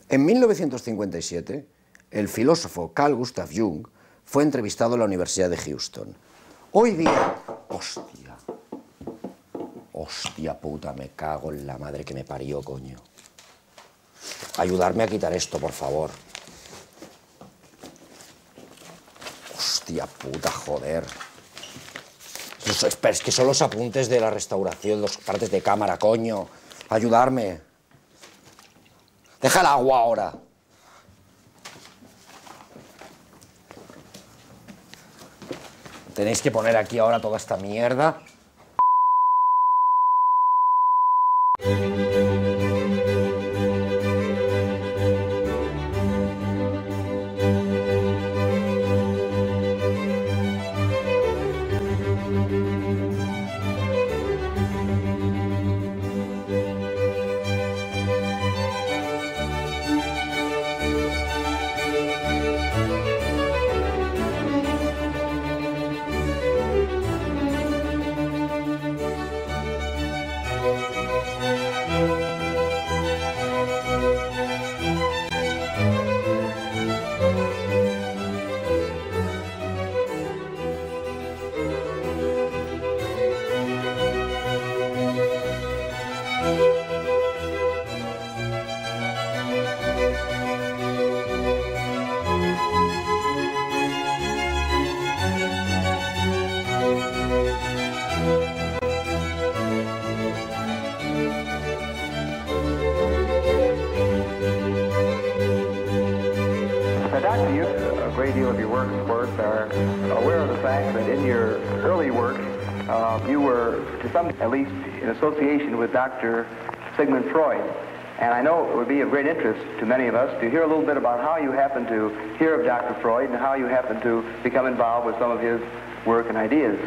En 1957, el filósofo Carl Gustav Jung fue entrevistado en la Universidad de Houston. Hoy día... ¡Hostia! ¡Hostia puta! Me cago en la madre que me parió, coño. Ayudarme a quitar esto, por favor. Hostia puta, joder. Es que son los apuntes de la restauración, las partes de cámara, coño. Ayudarme. Deja el agua ahora. Tenéis que poner aquí ahora toda esta mierda. Of your work, of course, are aware of the fact that in your early work, you were, to some at least, in association with Dr. Sigmund Freud. And I know it would be of great interest to many of us to hear a little bit about how you happened to hear of Dr. Freud and how you happened to become involved with some of his work and ideas.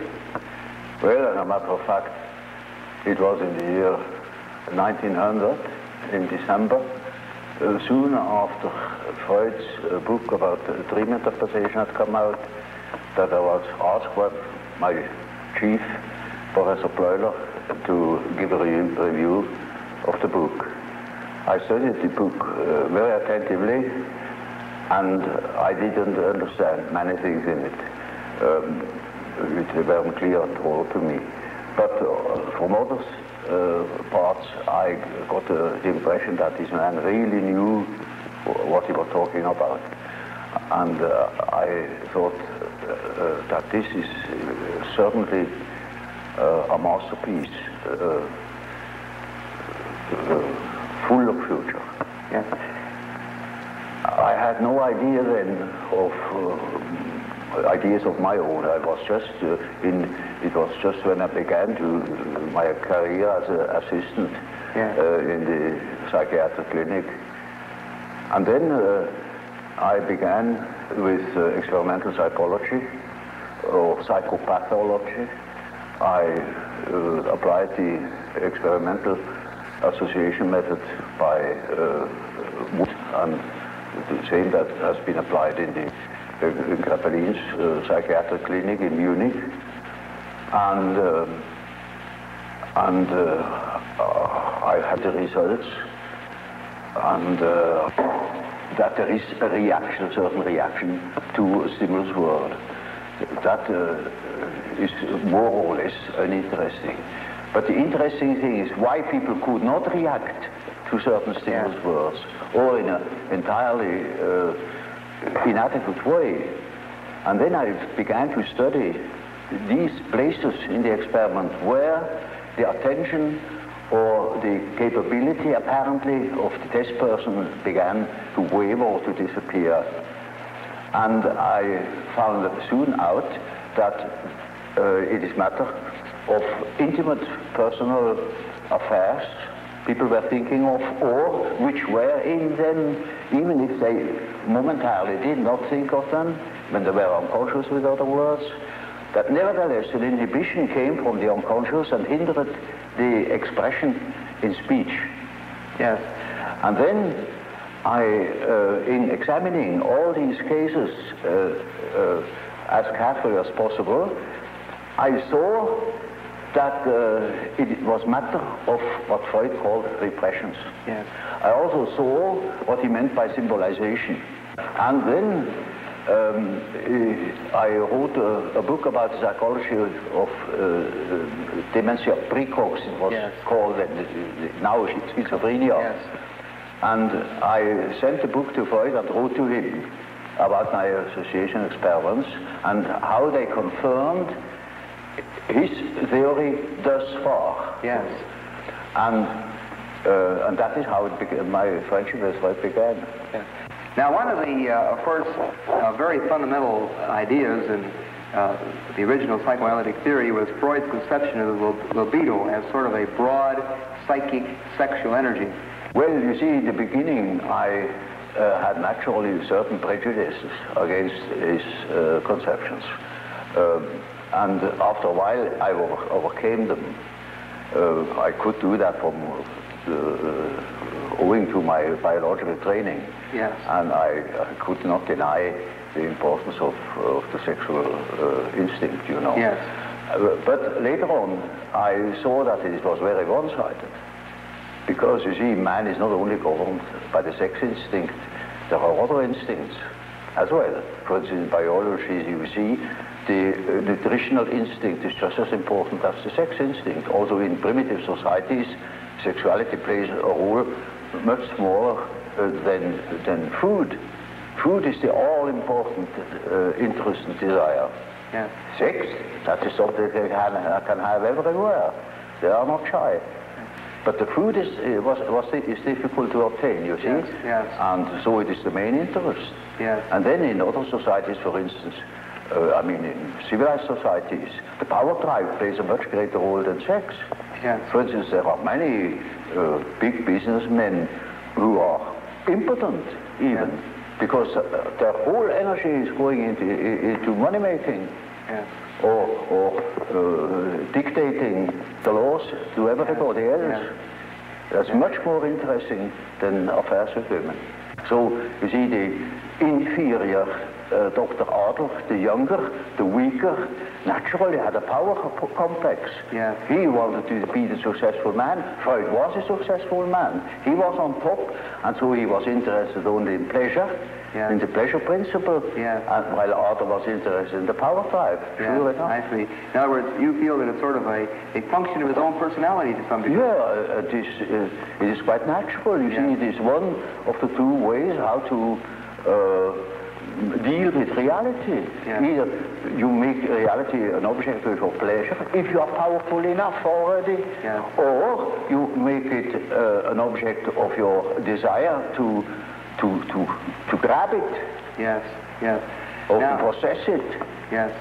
Well, as a matter of fact, it was in the year 1900, in December, soon after Freud's book about dream interpretation had come out, that I was asked by my chief, Professor Bleuler, to give a review of the book. I studied the book very attentively, and I didn't understand many things in it, which weren't clear at all to me. But from others parts, I got the impression that this man really knew what he was talking about. And I thought that this is certainly a masterpiece, full of future. Yeah. I had no idea then of ideas of my own. I was just it was just when I began my career as an assistant in the psychiatric clinic. And then I began with experimental psychology or psychopathology. I applied the experimental association method by Wood, and the same that has been applied in Grappelin's psychiatric clinic in Munich. And I had the results, and that there is a reaction, a certain reaction to a stimulus world. That is more or less uninteresting. But the interesting thing is why people could not react to certain stimulus worlds, or in an entirely inadequate way. And then I began to study these places in the experiment where the attention or the capability apparently of the test person began to waver or to disappear. And I found soon out that it is matter of intimate personal affairs people were thinking of, or which were in them, even if they momentarily did not think of them, when they were unconscious, with other words, that nevertheless an inhibition came from the unconscious and hindered the expression in speech. Yes. And then I, in examining all these cases as carefully as possible, I saw that it was matter of what Freud called repressions. Yes. I also saw what he meant by symbolization. And then I wrote a book about the psychology of dementia precox, it was called, now schizophrenia. Yes. And I sent the book to Freud and wrote to him about my association experiments and how they confirmed his theory thus far. Yes. And that is how it began, my friendship with Freud began. Yes. Now, one of the, of course, very fundamental ideas in the original psychoanalytic theory was Freud's conception of the libido as sort of a broad psychic sexual energy. Well, you see, in the beginning, I had naturally certain prejudices against his conceptions. And after a while, I overcame them. I could do that from owing to my biological training. Yes. And I could not deny the importance of the sexual instinct, you know. Yes. But later on, I saw that it was very one-sided. Because, you see, man is not only governed by the sex instinct, there are other instincts as well. For instance, in biology, you see, the nutritional instinct is just as important as the sex instinct. Also, in primitive societies, sexuality plays a role much smaller than food. Food is the all-important interest and desire. Yeah. Sex, that is something they can have everywhere. They are not shy. But the food is difficult to obtain, you see? Yes, yes. And so it is the main interest. Yes. And then in other societies, for instance, I mean in civilized societies, the power drive plays a much greater role than sex. Yes. For instance, there are many big businessmen who are impotent even, because their whole energy is going into money making. Yes. Or dictating the laws to everybody else. Yeah. That's much more interesting than affairs with women. So, you see, the inferior Dr. Adler, the younger, the weaker, naturally had a power complex. Yeah. He wanted to be the successful man. Freud was a successful man. He was on top, and so he was interested only in pleasure, in the pleasure principle, and while Adler was interested in the power drive. Sure enough. I see. In other words, you feel that it's sort of a function of his own personality to some degree. Yeah, it is quite natural. You see, it is one of the two ways how to deal with reality. Yeah. Either you make reality an object of your pleasure, if you are powerful enough already, or you make it an object of your desire to grab it. Yes, yes. Or to possess it. Yes.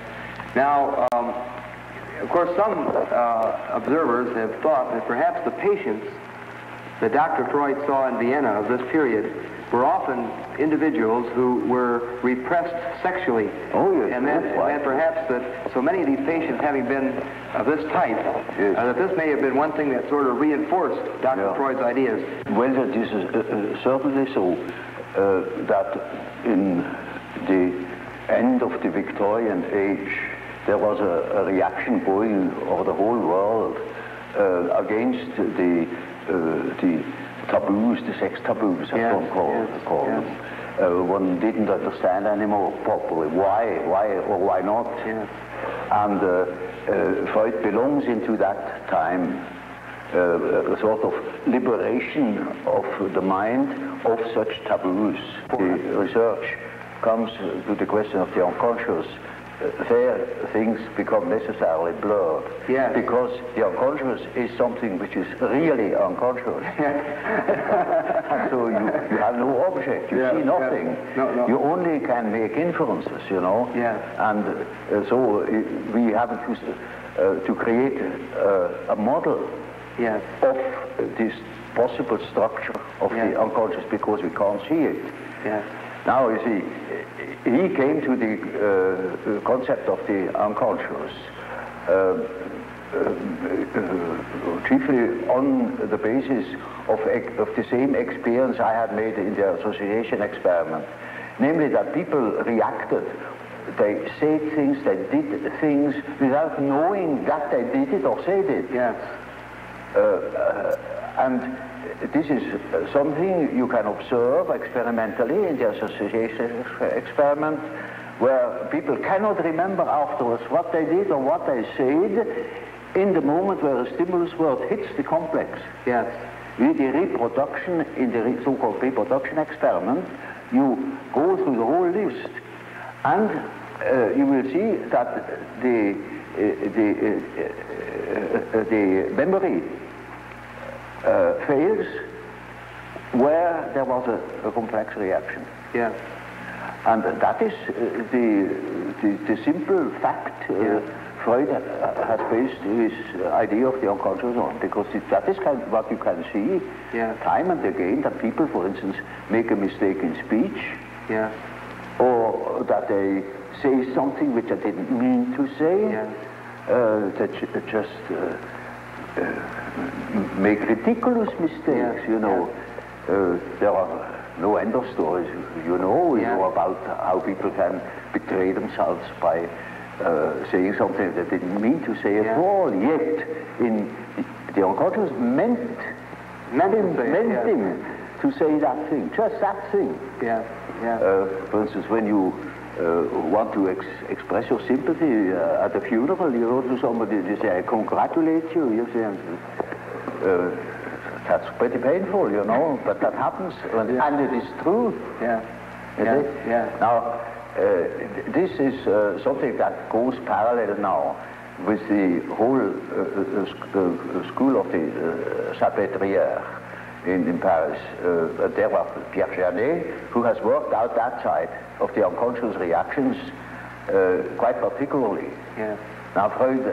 Now, of course, some observers have thought that perhaps the patients that Dr. Freud saw in Vienna of this period were often individuals who were repressed sexually. Oh, yes. And then perhaps that so many of these patients having been of this type, that this may have been one thing that sort of reinforced Dr. Freud's ideas. Well, it is certainly so that in the end of the Victorian age, there was a reaction going over the whole world against the taboos, the sex taboos, as one call them. One didn't understand anymore properly why or why not. And Freud belongs into that time, a sort of liberation of the mind of such taboos. The research comes to the question of the unconscious. There things become necessarily blurred, because the unconscious is something which is really unconscious. And so you have no object, you see nothing. No. You only can make inferences, you know. And so we have to create a model of this possible structure of the unconscious, because we can't see it. Now, you see, he came to the concept of the unconscious chiefly on the basis of the same experience I had made in the association experiment, namely that people reacted they said things, they did things without knowing that they did it or said it. Yes. And this is something you can observe experimentally in the association experiment, where people cannot remember afterwards what they did or what they said in the moment where a stimulus word hits the complex. Yes. With the reproduction, in the so-called reproduction experiment, you go through the whole list, and you will see that the memory fails where there was a complex reaction. Yeah. And that is the simple fact Freud has based his idea of the unconscious on, because that is what you can see time and again, that people, for instance, make a mistake in speech, or that they say something which they didn't mean to say, that just make ridiculous mistakes, you know. There are no end of stories, you know about how people can betray themselves by saying something they didn't mean to say at all, yet in the unconscious meant him to say that thing, just that thing. For instance, when you want to express your sympathy at a funeral, you go to somebody, you say, I congratulate you, you say, that's pretty painful, you know, but that happens, and it is true. Now, this is something that goes parallel now with the whole school of the Salpêtrière in Paris. There was Pierre Janet, who has worked out that side of the unconscious reactions quite particularly. Now, Freud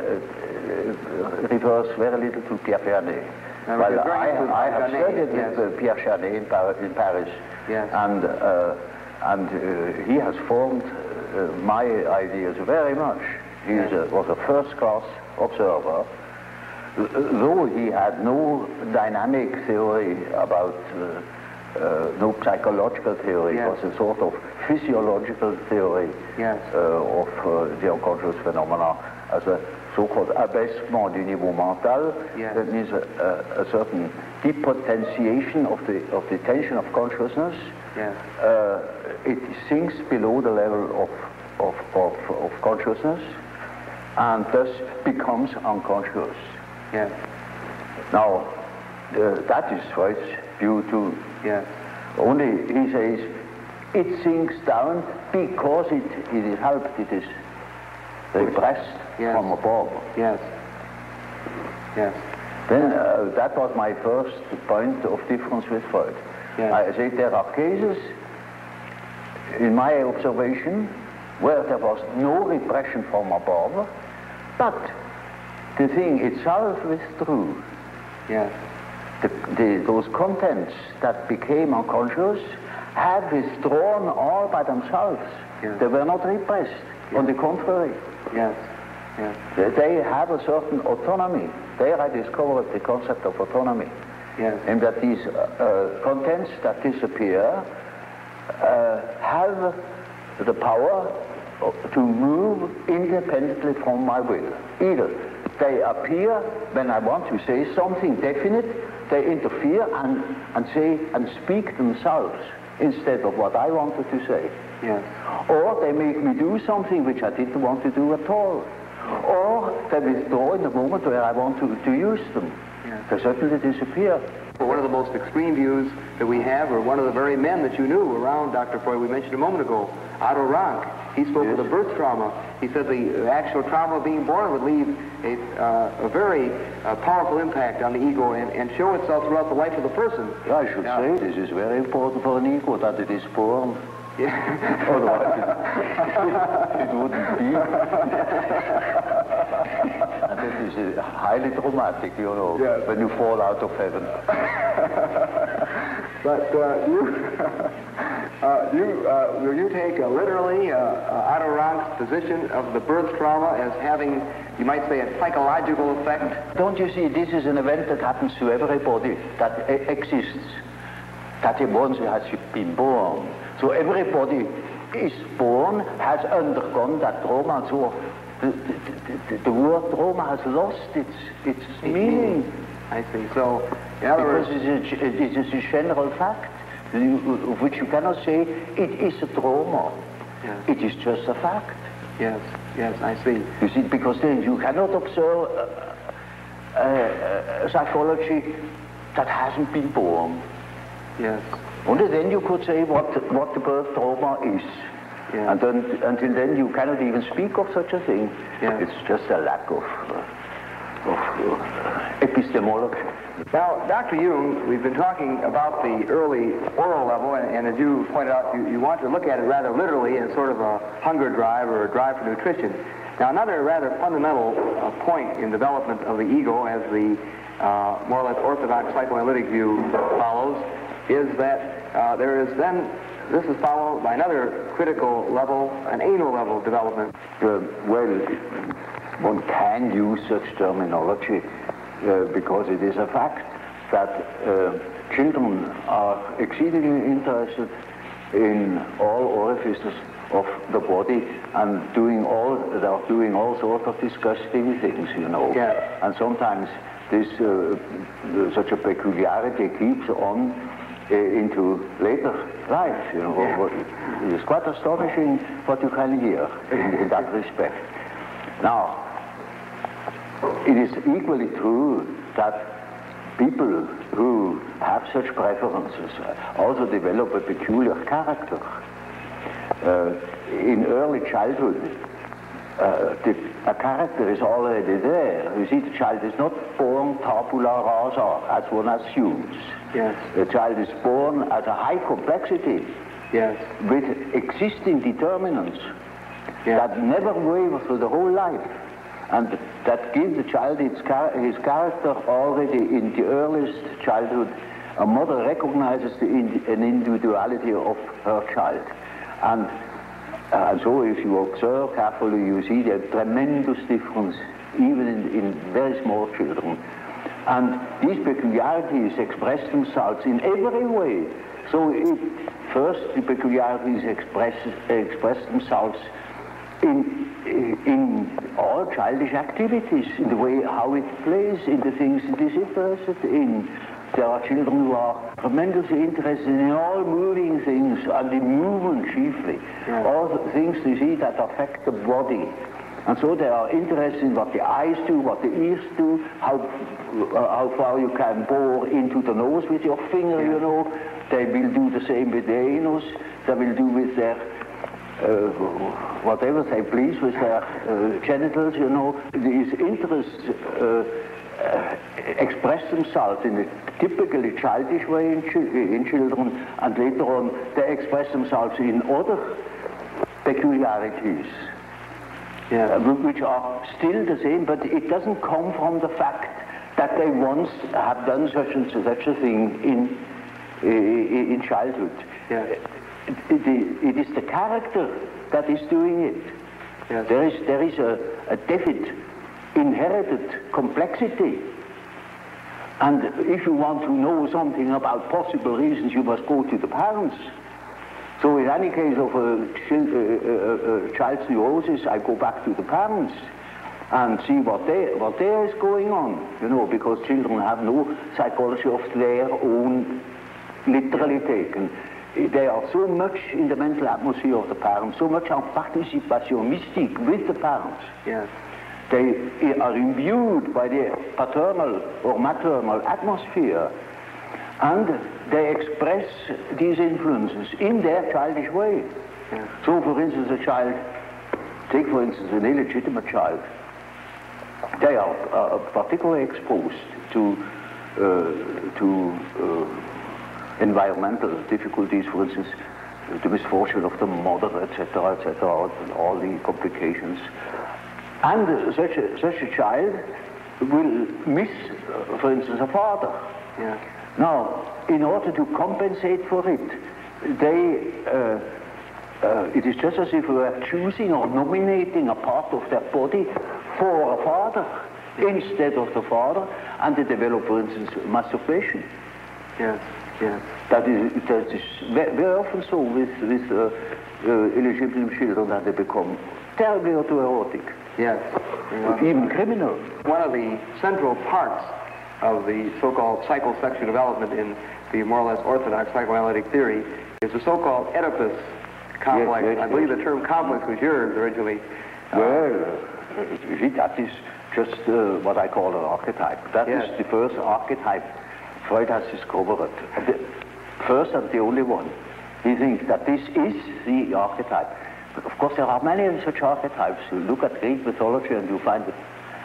refers very little to Pierre Janet. Well, I have studied with Pierre Janet in Paris, and he has formed my ideas very much. He was a first-class observer, though he had no dynamic theory about, no psychological theory. It was a sort of physiological theory of the unconscious phenomena as a so-called abaissement du niveau mental. That means a certain depotentiation of the tension of consciousness. It sinks below the level of consciousness and thus becomes unconscious. Now, that is Freud's view too. Only he says it sinks down because it is helped, it is repressed from above. Then that was my first point of difference with Freud. I say there are cases, in my observation, where there was no repression from above, but the thing itself withdrew. Those contents that became unconscious had withdrawn all by themselves. They were not repressed. On the contrary. They have a certain autonomy. There I discovered the concept of autonomy. And that these contents that disappear have the power to move independently from my will. Either they appear when I want to say something definite, they interfere and say and speak themselves instead of what I wanted to say. Or they make me do something which I didn't want to do at all. Or they withdraw in the moment where I want to use them. They certainly disappear. One of the most extreme views that we have, or one of the very men that you knew around Dr. Freud, we mentioned a moment ago, Otto Rank. He spoke of the birth trauma. He said the actual trauma of being born would leave a very powerful impact on the ego and show itself throughout the life of the person. I should say this is very important for an ego, that it is born. Otherwise it wouldn't be. And it is highly traumatic, you know, when you fall out of heaven. But will you take literally Otto Rank's position of the birth trauma as having, you might say, a psychological effect? Don't you see, this is an event that happens to everybody that exists, that once has been born. So everybody is born, has undergone that trauma, so the word trauma has lost its meaning. I see. So, in other words, it is a general fact, of which you cannot say it is a trauma. Yes. It is just a fact. Yes, yes, I see. You see, because then you cannot observe psychology that hasn't been born. Yes. Only then you could say what the birth trauma is. Yeah. And then, until then you cannot even speak of such a thing. Yeah. It's just a lack of epistemology. Now, Dr. Jung, we've been talking about the early oral level, and as you pointed out, you want to look at it rather literally as sort of a hunger drive or a drive for nutrition. Now, another rather fundamental point in development of the ego, as the more or less orthodox psychoanalytic view follows, is that there is then, this is followed by another critical level, an anal level development. Well, one can use such terminology because it is a fact that children are exceedingly interested in all orifices of the body and they are doing all sorts of disgusting things, you know. Yeah. And sometimes this such a peculiarity keeps on into later life, you know. Yeah. It is quite astonishing what you can hear in that respect. Now, it is equally true that people who have such preferences also develop a peculiar character. In early childhood, a character is already there. You see, the child is not born tabula rasa, as one assumes. Yes. The child is born as a high complexity, Yes. with existing determinants Yes. that never waver through the whole life, and that give the child his character already in the earliest childhood. A mother recognizes an individuality of her child, and so if you observe carefully, you see the tremendous difference even in very small children. And these peculiarities express themselves in every way. So first, the peculiarities express themselves in all childish activities, in the way how it plays, in the things it is interested in. There are children who are tremendously interested in all moving things, and in movement chiefly. Yeah. All the things you see that affect the body. And so they are interested in what the eyes do, what the ears do, how far you can bore into the nose with your finger, you know. They will do the same with their anus. They will do with their whatever they please with their genitals, you know. These interests express themselves in a typically childish way in children, and later on they express themselves in other peculiarities, which are still the same, but it doesn't come from the fact that they once have done such a thing in childhood. Yeah. It is the character that is doing it. Yes. There is a definite inherited complexity, and if you want to know something about possible reasons, you must go to the parents. So in any case of a child's neurosis, I go back to the parents and see what there is going on, you know, because children have no psychology of their own, literally taken. They are so much in the mental atmosphere of the parents, so much en participation mystique with the parents. Yes. They are imbued by the paternal or maternal atmosphere, and they express these influences in their childish way. Yeah. So, for instance, a child, take for instance an illegitimate child, they are particularly exposed to environmental difficulties, for instance, the misfortune of the mother, etc., all the complications. And such a child will miss, for instance, a father. Yeah. Now, in order to compensate for it, it is just as if we were choosing or nominating a part of their body for a father instead of the father, and they develop, for instance, masturbation. Yeah. Yes. That is very often so with illegitimate children that they become terribly autoerotic. Yes. Even criminal. One of the central parts of the so-called psychosexual development in the more or less orthodox psychoanalytic theory is the so-called Oedipus complex. Yes, I believe the term complex was yours originally. Well, you see, that is just what I call an archetype. That is the first archetype Freud has discovered. The first and the only one. He thinks that this is the archetype. But of course, there are many such archetypes. You look at Greek mythology and you find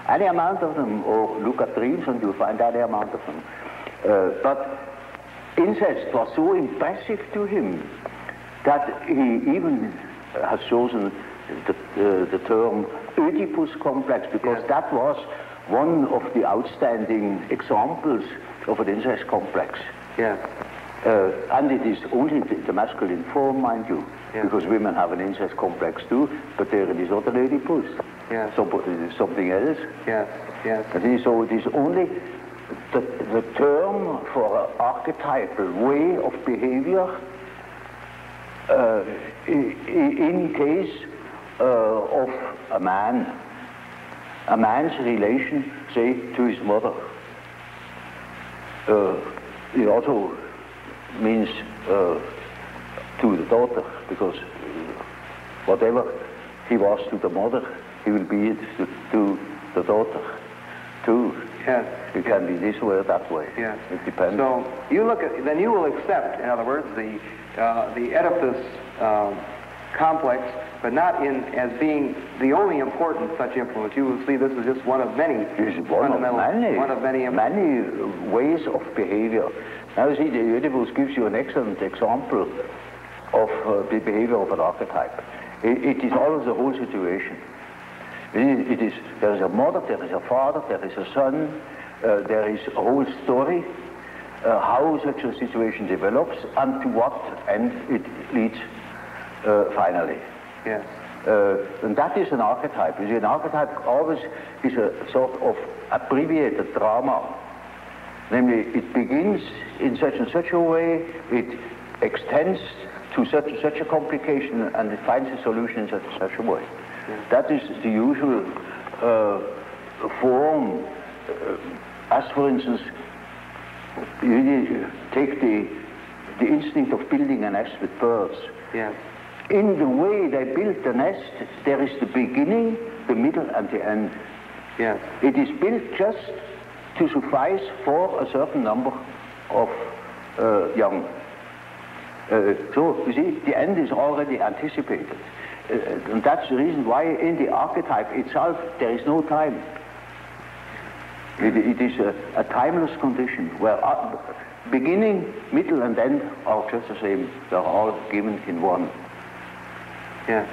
any amount of them, or look at dreams and you find any amount of them. But incest was so impressive to him that he even has chosen the term Oedipus complex, because that was one of the outstanding examples of an incest complex. Yes. And it is only the masculine form, mind you, because women have an incest complex too, but there it is not an Oedipus. Yes. Something else. Yes, yes. So it is only the term for an archetypal way of behavior in case of a man's relation, say, to his mother. It also means to the daughter, because whatever he was to the mother, he will be it to the daughter too. Yes. It can be this way or that way. Yes. It depends. So you look at, then you will accept, in other words, the Oedipus complex, but not as being the only important such influence. You will see this is just one of many fundamental, many ways of behavior. Now you see, the Oedipus gives you an excellent example of the behavior of an archetype. It is always the whole situation. There is a mother, there is a father, there is a son, there is a whole story, how such a situation develops, and to what end it leads finally. Yes. And that is an archetype. You see, an archetype always is a sort of abbreviated drama. Namely, it begins in such and such a way, it extends to such and such a complication, and it finds a solution in such and such a way. That is the usual form. As for instance, you take the instinct of building a nest with birds. Yes. In the way they build the nest, there is the beginning, the middle, and the end. Yes. It is built just to suffice for a certain number of young. So, you see, the end is already anticipated. And that's the reason why in the archetype itself there is no time. It is a timeless condition where beginning, middle, and end are just the same. They're all given in one. Yes.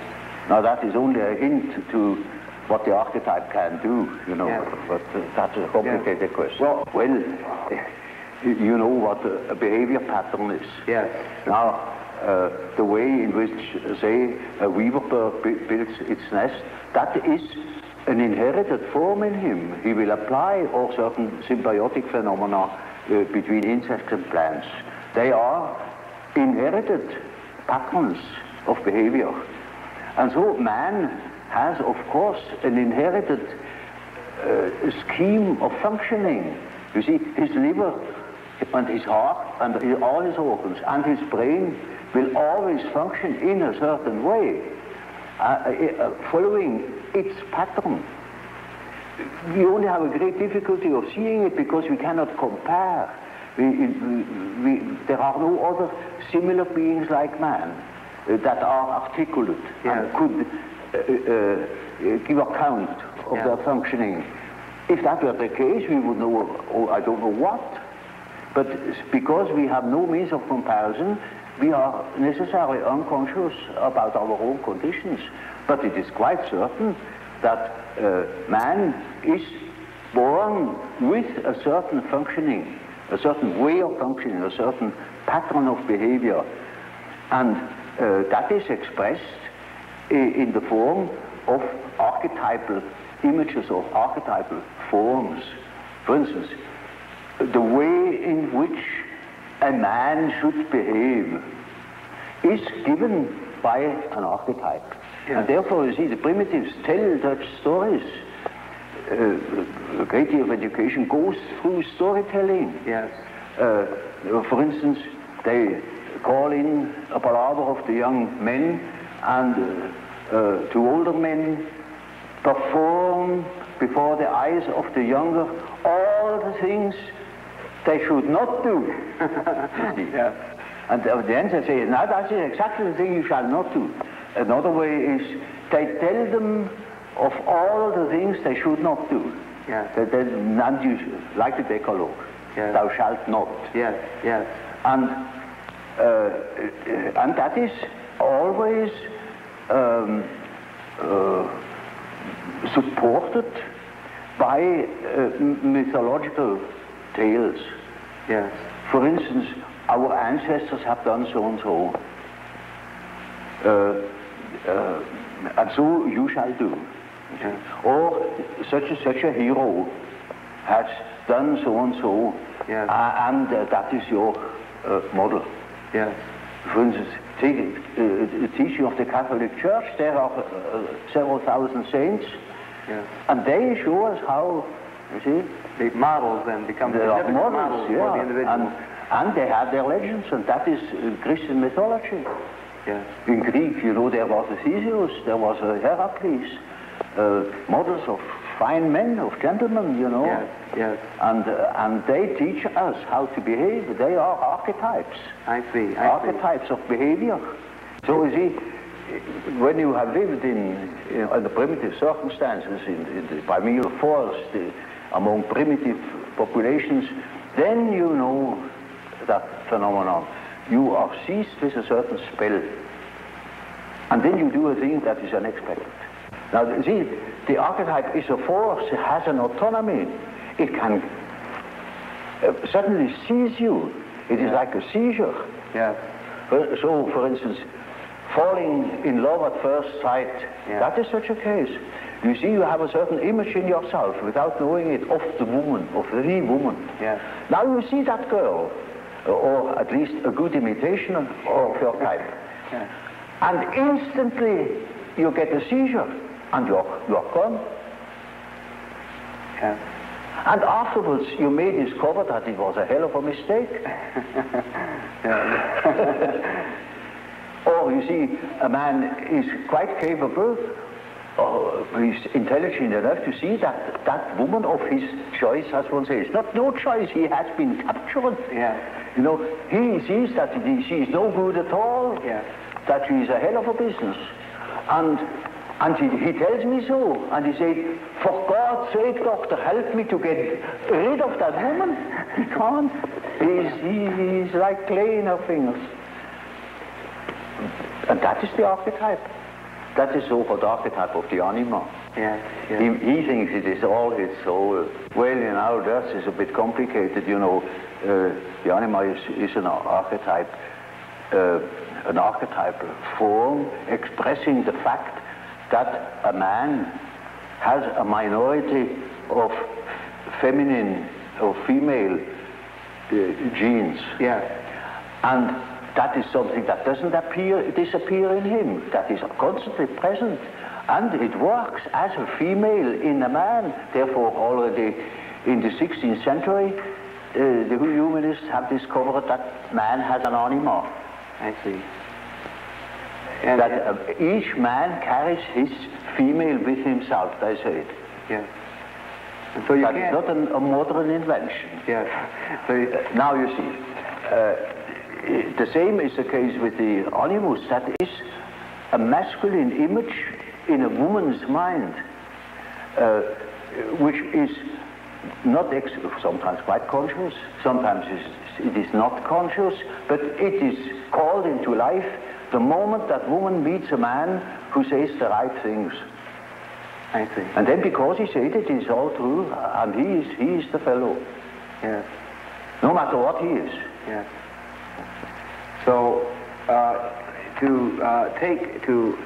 Now that is only a hint to what the archetype can do, you know, but that's a complicated question. Well, you know what a behavior pattern is. Yes. Now, the way in which, say, a weaver bird builds its nest, that is an inherited form in him. He will apply all certain symbiotic phenomena between insects and plants. They are inherited patterns of behavior. And so man has, of course, an inherited scheme of functioning. You see, his liver and his heart and all his organs and his brain will always function in a certain way, following its pattern. We only have a great difficulty of seeing it because we cannot compare. There are no other similar beings like man that are articulate and could give account of their functioning. If that were the case, we would know, I don't know what. But because we have no means of comparison, we are necessarily unconscious about our own conditions. But it is quite certain that man is born with a certain functioning, a certain way of functioning, a certain pattern of behavior. And that is expressed in the form of archetypal images or archetypal forms. For instance, the way in which a man should behave is given by an archetype. Yeah. And therefore, you see, the primitives tell such stories. A great deal of education goes through storytelling. Yes. For instance, they call in a palaver of the young men, and two older men perform before the eyes of the younger all the things they should not do. Yeah. And at the end they say, now that is exactly the thing you shall not do. Another way is they tell them of all the things they should not do. Yeah. And you, like the Decalogue, yes. Thou shalt not. Yes, yes. And that is always supported by mythological tales. Yes. For instance, our ancestors have done so and so, and so you shall do. Yes. Or such a hero has done so and so, yes. And that is your model. Yes. For instance, take the teaching of the Catholic Church. There are several thousand saints, yes. And they show us how, you see, the models then become they are models, for the individual. And they have their legends, and that is Christian mythology. Yes. In Greek, you know, there was a Theseus, there was a Heracles, models of fine men, of gentlemen, you know. Yes, yes. And they teach us how to behave. They are archetypes. I see. Archetypes of behavior. So you see, when you have lived in the primitive circumstances, in the primeval forest, among primitive populations, then you know that phenomenon. You are seized with a certain spell, and then you do a thing that is unexpected. Now, see, the archetype is a force, it has an autonomy. It can suddenly seize you. It is like a seizure. Yeah. So, for instance, falling in love at first sight, that is such a case. You see, you have a certain image in yourself, without knowing it, of the woman, of the woman. Yeah. Now you see that girl, or at least a good imitation of your type. Yeah. And instantly you get a seizure, and you're gone. Yeah. And afterwards you may discover that it was a hell of a mistake. Or you see, a man is quite capable, he's intelligent enough to see that that woman of his choice, as one says, not no choice, he has been captured. Yeah. You know, he sees that she is no good at all, yeah. That she is a hell of a business. And he tells me so, and he said, for God's sake, doctor, help me to get rid of that woman. He can't. He's like clay in her fingers. And that is the archetype. That is so-called archetype of the anima. Yeah, yeah. He thinks it is all his soul. Well, you know, that is a bit complicated, you know. The anima is an archetype form expressing the fact that a man has a minority of feminine or female genes. Yeah. And that is something that doesn't disappear in him. That is constantly present. And it works as a female in a man. Therefore, already in the 16th century, the humanists have discovered that man has an anima. I see. And that each man carries his female with himself, they say it. Yeah. And so that is not a modern invention. Yes. So now you see, the same is the case with the animus. That is a masculine image in a woman's mind, which is not sometimes quite conscious, sometimes it is not conscious, but it is called into life the moment that woman meets a man who says the right things. I see. And then because he said it is all true, and he is the fellow. Yes. No matter what he is. Yes. So to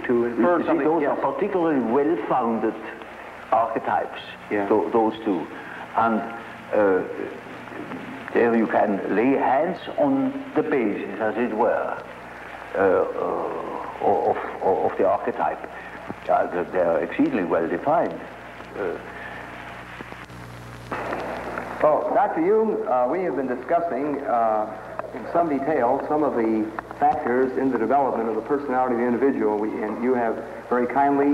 infer something. Those are particularly well-founded archetypes. Yeah. Those two, and there you can lay hands on the basis, as it were, of the archetype. They are exceedingly well defined. Well, Dr. Jung, we have been discussing in some detail some of the factors in the development of the personality of the individual, and you have very kindly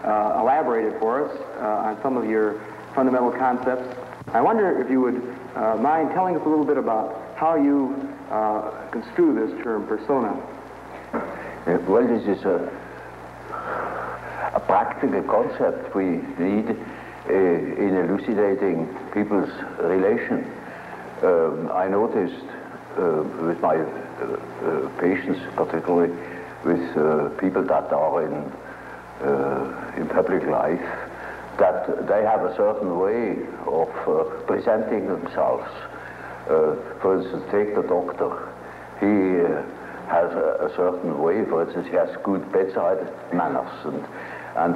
elaborated for us on some of your fundamental concepts. I wonder if you would mind telling us a little bit about how you construe this term, persona. Well, this is a practical concept we need in elucidating people's relation. I noticed with my patients, particularly with people that are in public life, that they have a certain way of presenting themselves. For instance, take the doctor. He has a certain way. For instance, he has good bedside manners, and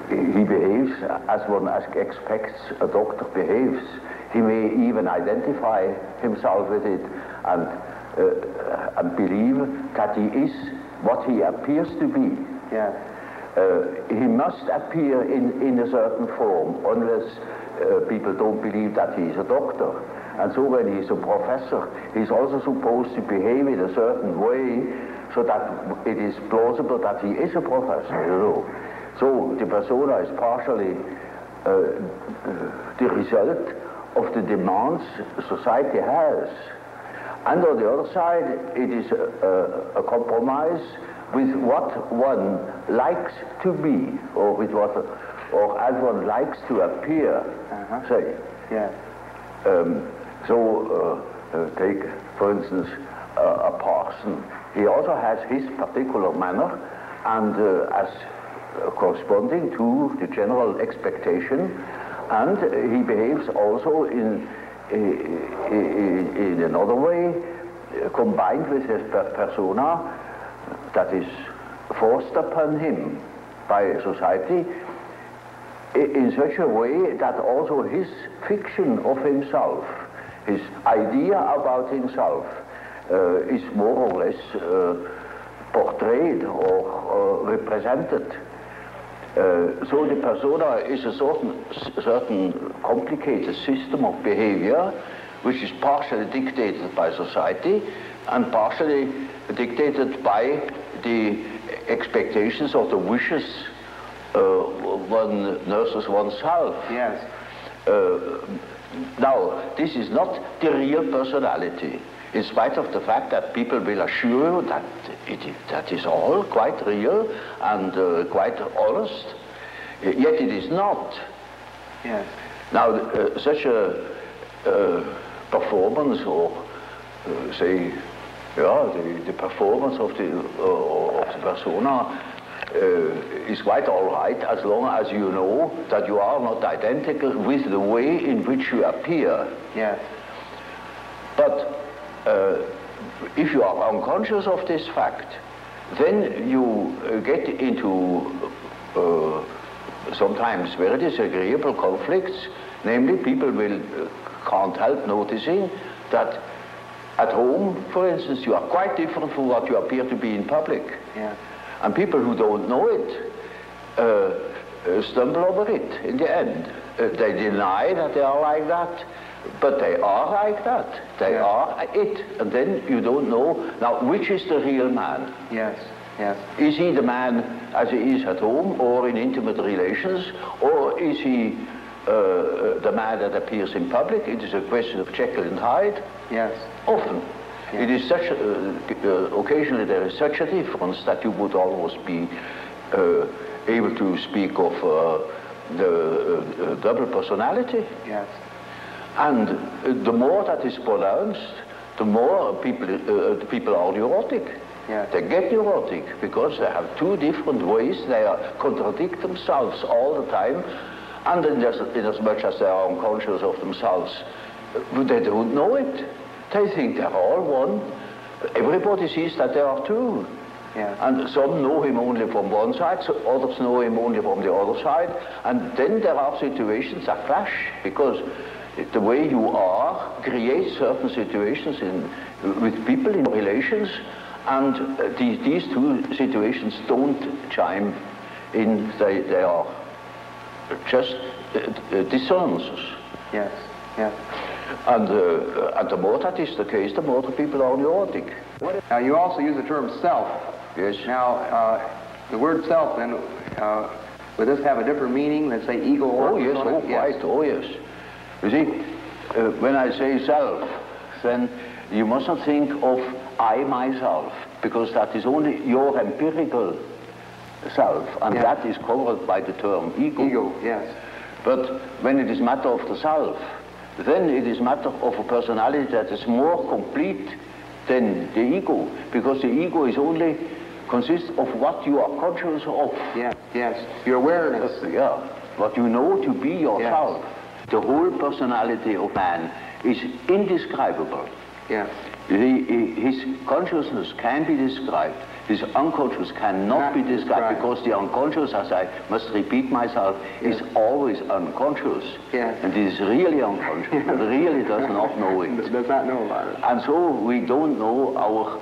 he behaves as one expects a doctor behaves. He may even identify himself with it and believe that he is what he appears to be. Yeah. He must appear in a certain form, unless people don't believe that he is a doctor. And so when he's a professor, he's also supposed to behave in a certain way so that it is plausible that he is a professor, you know. So the persona is partially the result of the demands society has. And on the other side, it is a compromise with what one likes to be, or with what, or as one likes to appear. Say. Yeah. Take, for instance, a parson. He also has his particular manner, and as corresponding to the general expectation, and he behaves also in another way, combined with his persona that is forced upon him by society in such a way that also his fiction of himself, his idea about himself, is more or less portrayed or represented. So the persona is a certain complicated system of behavior which is partially dictated by society and partially dictated by the expectations or the wishes one nurses oneself. Yes. Now, this is not the real personality, in spite of the fact that people will assure you that that is all quite real and quite honest, yet it is not. Yes. Now, such a performance, or say, the performance of the persona is quite all right, as long as you know that you are not identical with the way in which you appear. Yes. But if you are unconscious of this fact, then you get into sometimes very disagreeable conflicts. Namely, people can't help noticing that at home, for instance, you are quite different from what you appear to be in public. Yeah. And people who don't know it stumble over it in the end. They deny that they are like that, but they are like that. They are it. And then you don't know, now, which is the real man? Yes, yes. Is he the man as he is at home or in intimate relations, or is he the man that appears in public? It is a question of Jekyll and Hyde. Yes. Often. Yeah. It is such occasionally there is such a difference that you would almost be able to speak of the double personality. Yes. And the more that is pronounced, the more people are neurotic. Yes. They get neurotic because they have two different ways. They contradict themselves all the time, and in as much as they are unconscious of themselves, they don't know it. They think they're all one. Everybody sees that there are two. Yeah. And some know him only from one side, so others know him only from the other side. And then there are situations that clash, because the way you are creates certain situations with people in relations, and these two situations don't chime in, they are just dissonances. Yes, yes. And the more that is the case, the more the people are neurotic. Now, you also use the term self. Yes. Now, the word self, then, would this have a different meaning than, say, ego or... Oh, yes, oh, quite, oh, yes. You see, when I say self, then you must not think of I, myself, because that is only your empirical self, and that is covered by the term ego. Ego, yes. But when it is matter of the self, then it is matter of a personality that is more complete than the ego, because the ego is only consists of what you are conscious of. Yes, yes. Your awareness. Yeah, what you know to be yourself. Yes. The whole personality of man is indescribable. Yes. His consciousness can be described. His unconscious cannot be described, because the unconscious, as I must repeat myself, is always unconscious. Yes. And it is really unconscious. It really does not know it. Does not know about it. And so we don't know our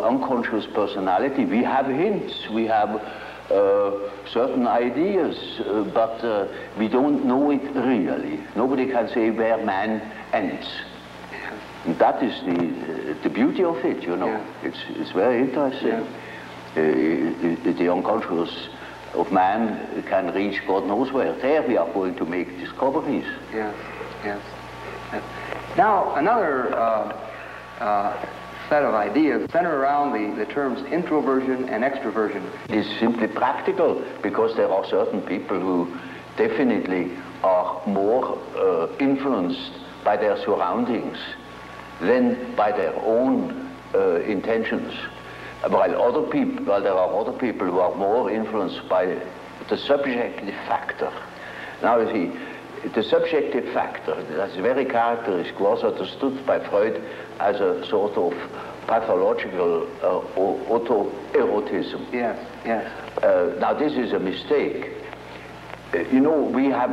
unconscious personality. We have hints, we have certain ideas, but we don't know it really. Nobody can say where man ends. And that is the beauty of it, you know. Yeah. It's very interesting. Yeah. The unconscious of man can reach God knows where. There we are going to make discoveries. Yes, yes. Now, another set of ideas center around the terms introversion and extroversion. It's simply practical, because there are certain people who definitely are more influenced by their surroundings than by their own intentions. While there are other people who are more influenced by the subjective factor. Now you see, the subjective factor, that's very characteristic, was understood by Freud as a sort of pathological autoerotism. Yes, yes. Now this is a mistake. You know, we have,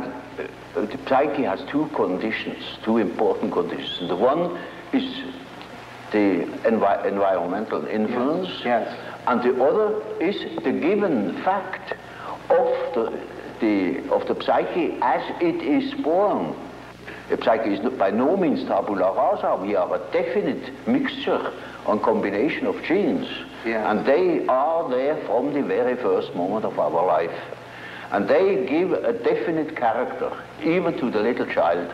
the psyche has two conditions, two important conditions. The one is the environmental influence, yes. And the other is the given fact of the psyche as it is born. The psyche is by no means tabula rasa. We are a definite mixture and combination of genes, and they are there from the very first moment of our life. And they give a definite character, even to the little child.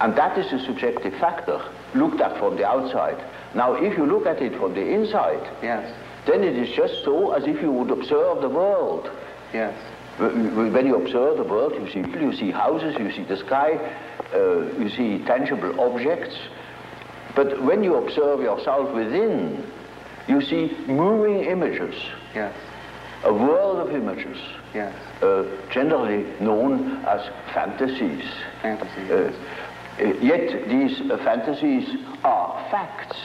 And that is a subjective factor, looked at from the outside. Now, if you look at it from the inside, then it is just so as if you would observe the world. Yes. When you observe the world, you see people, you see houses, you see the sky, you see tangible objects. But when you observe yourself within, you see moving images. Yes. A world of images. Yes. Generally known as fantasies. Fantasies. Yet these fantasies are facts.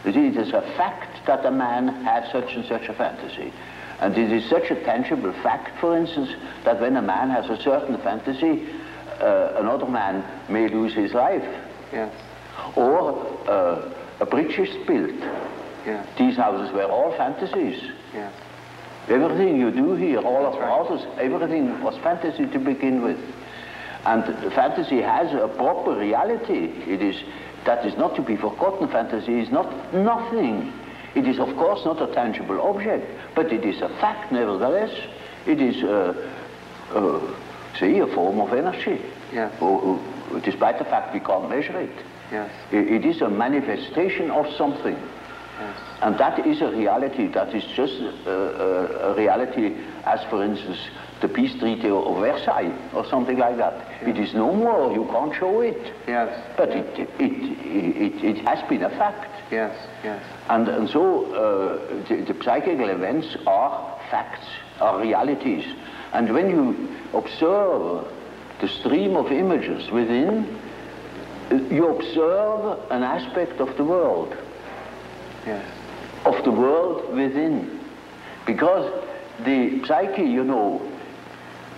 It is a fact that a man has such and such a fantasy. And it is such a tangible fact, for instance, that when a man has a certain fantasy, another man may lose his life. Yes. Or a bridge is built. Yes. These houses were all fantasies. Yes. Everything you do here, all of the houses, everything was fantasy to begin with. And fantasy has a proper reality. That is not to be forgotten. Fantasy is not nothing. It is, of course, not a tangible object, but it is a fact nevertheless. It is, say, a form of energy. Yes. Despite the fact we can't measure it. Yes. It is a manifestation of something. Yes. And that is a reality. That is just a reality as, for instance, the peace treaty of Versailles or something like that. Yes. It is no more. You can't show it. Yes. But it has been a fact. Yes. Yes. And so the psychical events are facts, are realities. And when you observe the stream of images within, you observe an aspect of the world. Yes. Of the world within. Because the psyche, you know,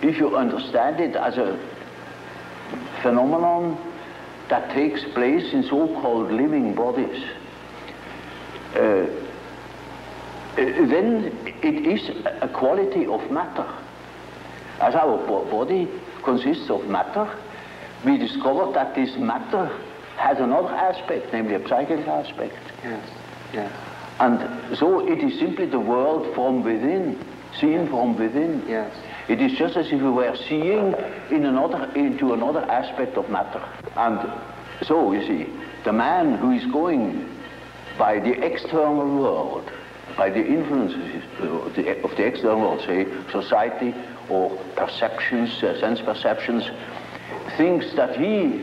if you understand it as phenomenon that takes place in so-called living bodies, then it is a quality of matter. As our body consists of matter, we discovered that this matter has another aspect, namely a psychic aspect. Yes, yes. And so it is simply the world from within, seen from within. Yes. It is just as if we were seeing into another aspect of matter. And so, you see, the man who is going by the external world, by the influences of the external world, say society or perceptions, sense perceptions, thinks that he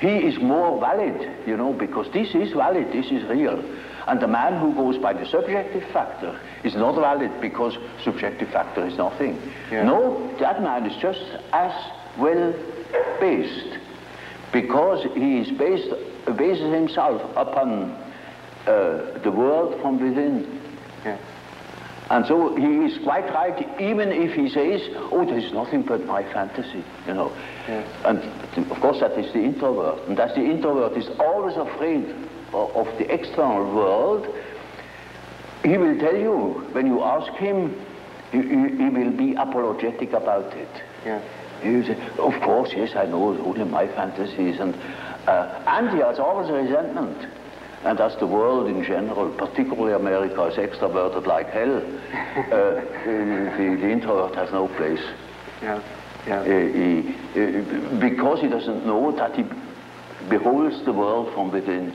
is more valid, you know, because this is valid, this is real. And the man who goes by the subjective factor is not valid because subjective factor is nothing. Yeah. No, that man is just as well based, because he is bases himself upon the world from within. Yeah. And so he is quite right, even if he says, oh, there is nothing but my fantasy, you know. Yeah. And of course that is the introvert. And as the introvert is always afraid of the external world, he will tell you, when you ask him, he will be apologetic about it. Yeah. He will say, of course, yes, I know only my fantasies. And he has always a resentment. And as the world in general, particularly America, is extroverted like hell, the introvert has no place. Yeah. Yeah. Because he doesn't know that he beholds the world from within.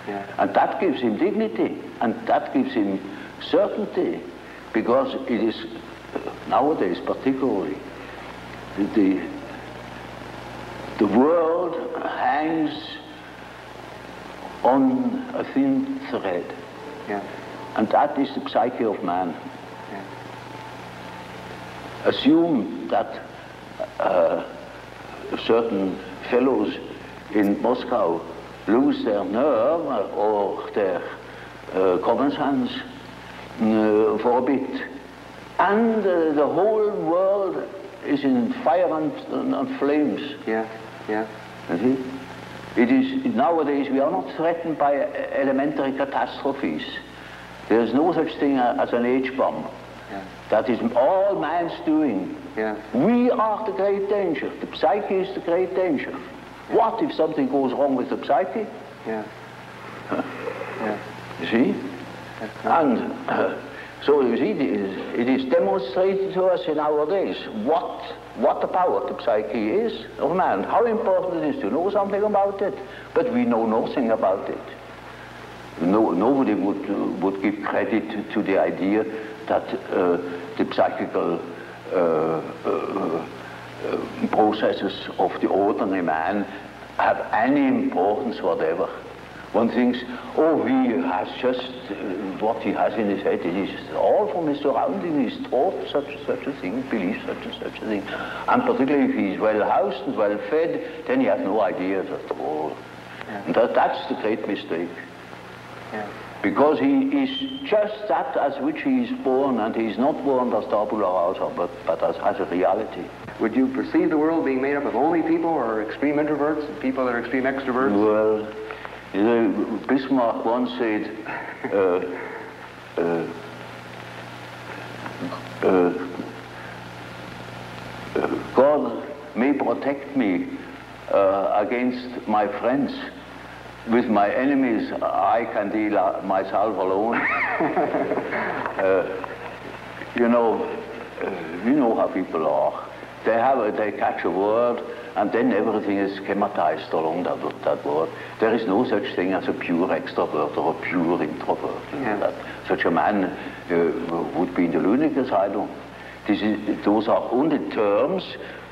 Yeah. And that gives him dignity, and that gives him certainty, because it is, nowadays particularly, the world hangs on a thin thread. Yeah. And that is the psyche of man. Yeah. Assume that certain fellows in Moscow lose their nerve or their common sense for a bit, and the whole world is in fire and flames. Yeah, yeah. You see? It is, nowadays we are not threatened by elementary catastrophes. There is no such thing as an H-bomb. Yeah. That is all man's doing. Yeah. We are the great danger. The psyche is the great danger. Yeah. What if something goes wrong with the psyche? Yeah. Yeah. You see? And so you see, it is demonstrated to us in our days what the power of the psyche is of man, how important it is to know something about it, but we know nothing about it. Nobody would give credit to the idea that the psychical processes of the ordinary man have any importance whatever. One thinks, oh, he has just what he has in his head. It is all from his surrounding. He's taught such a thing, believes such a thing. And particularly if he's well housed and well fed, then he has no ideas at all. Yeah. And that's the great mistake. Yeah. Because he is just that as which he is born, and he is not born as tabula rasa, but as a reality. Would you perceive the world being made up of only people or extreme introverts and people that are extreme extroverts? Well, you know, Bismarck once said, God may protect me against my friends. With my enemies, I can deal myself alone. You know how people are. They catch a word, and then everything is schematized along that word. There is no such thing as a pure extrovert or a pure introvert. Yeah. That such a man would be in the lunatic asylum. Those are only terms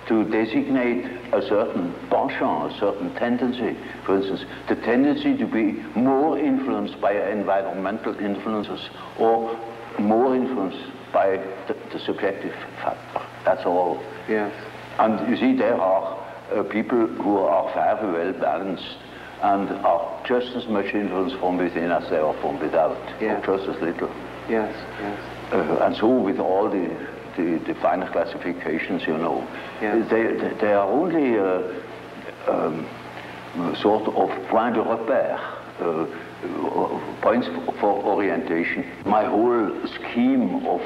to designate a certain penchant, a certain tendency. For instance, the tendency to be more influenced by environmental influences or more influenced by the subjective factor. That's all. Yes. And you see, there are people who are very well balanced and are just as much influenced from within as they are from without, yes. Or just as little. Yes, yes. And so with all the finer classifications, you know, yes. They are only sort of point de repère, points for orientation. My whole scheme of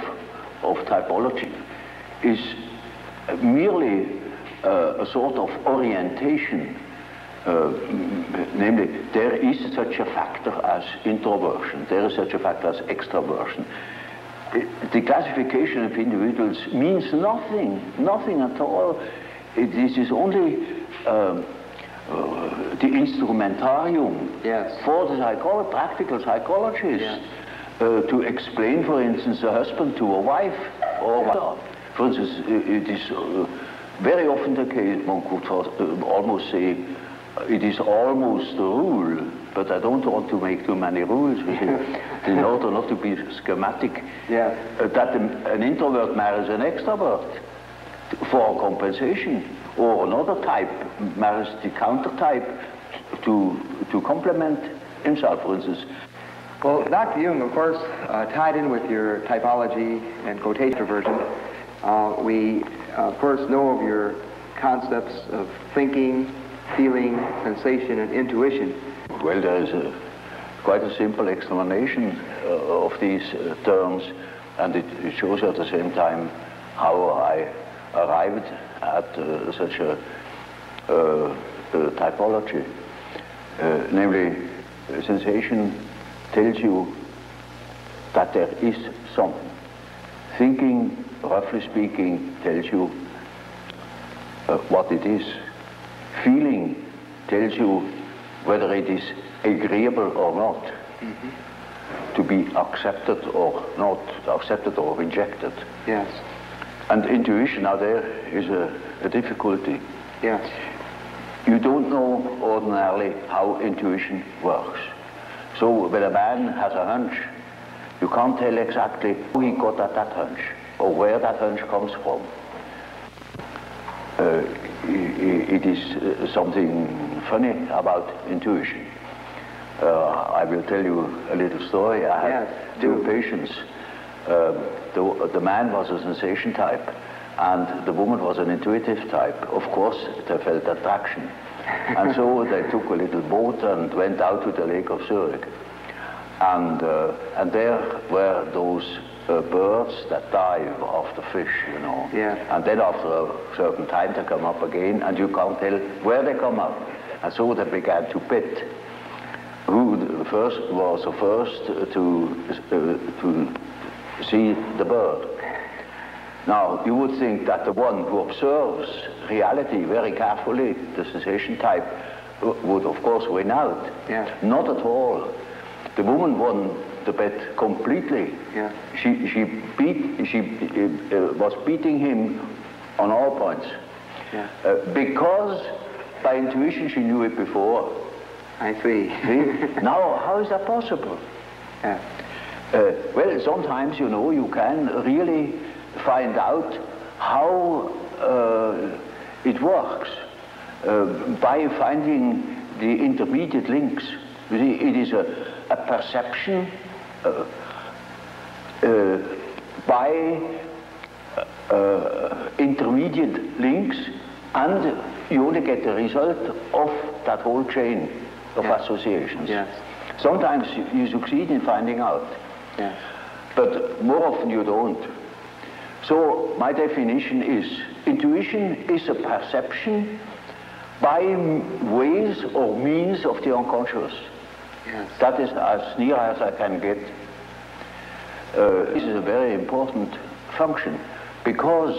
typology is merely a sort of orientation. Namely, there is such a factor as introversion, there is such a factor as extroversion. The classification of individuals means nothing at all. This is only the instrumentarium for the practical psychologist to explain, for instance, a husband to a wife, or for instance, it is very often the case, one could almost say, it is almost the rule, but I don't want to make too many rules in order not to be schematic, that an introvert marries an extrovert for compensation, or another type marries the counter type to complement himself, for instance. Well, Dr. Jung, of course, tied in with your typology and quotation version, we, of course, know of your concepts of thinking, feeling, sensation, and intuition. Well, there is quite a simple explanation of these terms, and it shows at the same time how I arrived at such a typology. Namely, sensation tells you that there is something. Thinking, roughly speaking, tells you what it is. Feeling tells you whether it is agreeable or not, to be accepted or not, accepted or rejected. Yes. And intuition, now there is a difficulty. Yes. You don't know ordinarily how intuition works. So when a man has a hunch, you can't tell exactly who he got at that hunch, or where that hunch comes from. It is something funny about intuition. I will tell you a little story. I had two patients. The man was a sensation type, and the woman was an intuitive type. Of course, they felt attraction. And so they took a little boat and went out to the Lake of Zurich. And there were those birds that dive after fish, you know. Yeah. And then after a certain time they come up again, and you can't tell where they come up. And so they began to bet who was the first to see the bird. Now, you would think that the one who observes reality very carefully, the sensation type, would of course win out. Yeah. Not at all. The woman won the bet completely. Yeah. She was beating him on all points. Yeah. Because by intuition she knew it before. I see. Now, how is that possible? Yeah. Well, sometimes, you know, you can really find out how it works by finding the intermediate links. You see, it is a perception by intermediate links, and you only get the result of that whole chain of associations. Yes. Sometimes you succeed in finding out, but more often you don't. So my definition is, intuition is a perception by ways or means of the unconscious. Yes. That is as near as I can get. This is a very important function, because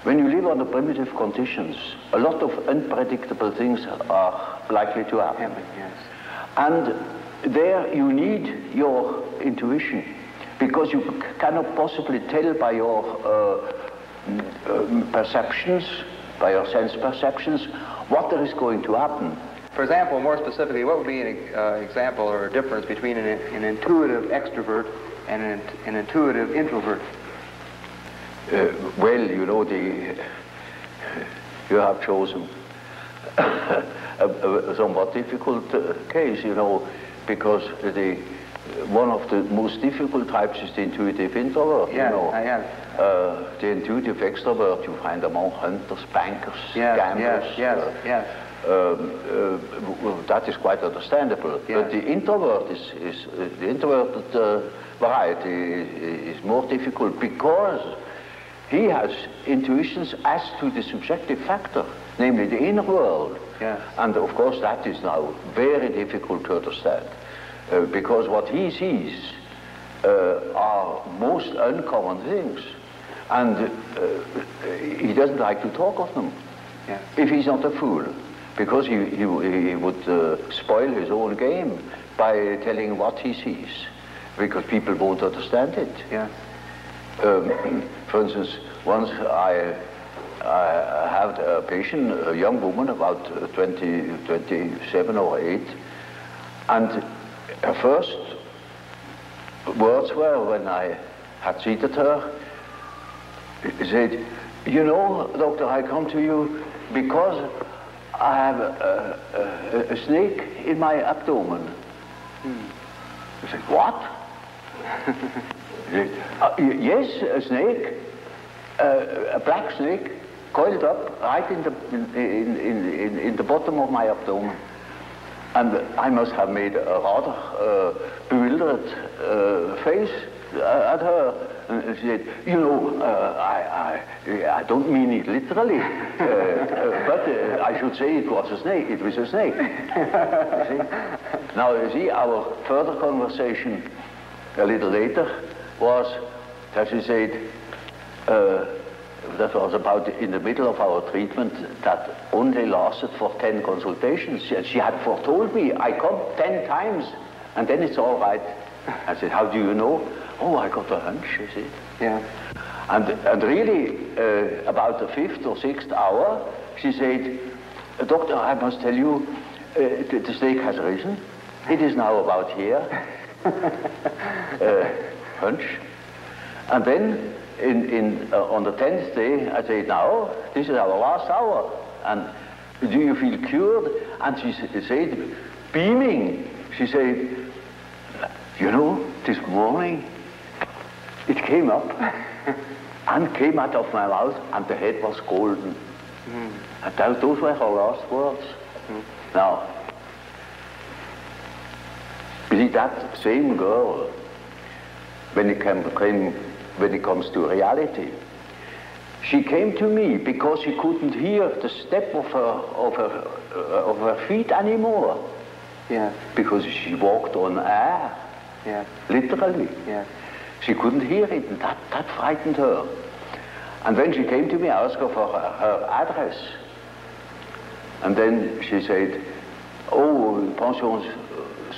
when you live under primitive conditions, a lot of unpredictable things are likely to happen. Yes. And there you need your intuition, because you cannot possibly tell by your perceptions, by your sense perceptions, what there is going to happen. For example, more specifically, what would be an example or a difference between an intuitive extrovert and an intuitive introvert? Well, you know, you have chosen a somewhat difficult case, you know, because one of the most difficult types is the intuitive introvert. Yeah, you know. I have. The intuitive extrovert you find among hunters, bankers, gamblers. Yes. well, that is quite understandable. Yeah. But the introvert the introverted variety is more difficult because he has intuitions as to the subjective factor, namely the inner world. Yes. And of course that is now very difficult to understand because what he sees are most uncommon things, and he doesn't like to talk of them. Yeah. If he's not a fool, because he would spoil his own game by telling what he sees, because people won't understand it. Yeah. For instance, once I had a patient, a young woman, about 27 or 8, and her first words were, when I had seated her, she said, "You know, doctor, I come to you because I have a snake in my abdomen." I said, "What?" She said, "Yes, a snake, a black snake, coiled up right in the bottom of my abdomen." And I must have made a rather bewildered face at her. And she said, "You know, I don't mean it literally, but I should say it was a snake. It was a snake." You see? Now, you see, our further conversation a little later was that she said, that was about in the middle of our treatment that only lasted for 10 consultations. She had foretold me, "I come 10 times, and then it's all right." I said, "How do you know?" "Oh, I got a hunch," she said. Yeah. And really, about the 5th or 6th hour, she said, "Doctor, I must tell you, the snake has risen. It is now about here." Hunch. And then on the 10th day, I said, "Now, this is our last hour, and do you feel cured?" And she said, beaming, she said, "You know, this morning, it came up and came out of my mouth, and the head was golden." And those were her last words. Now, you see, that same girl, when it comes to reality, she came to me because she couldn't hear the step of her feet anymore. Yeah. Because she walked on air. Yeah. Literally. Yeah. She couldn't hear it, and that frightened her. And when she came to me, I asked her for her address. And then she said, "Oh, pension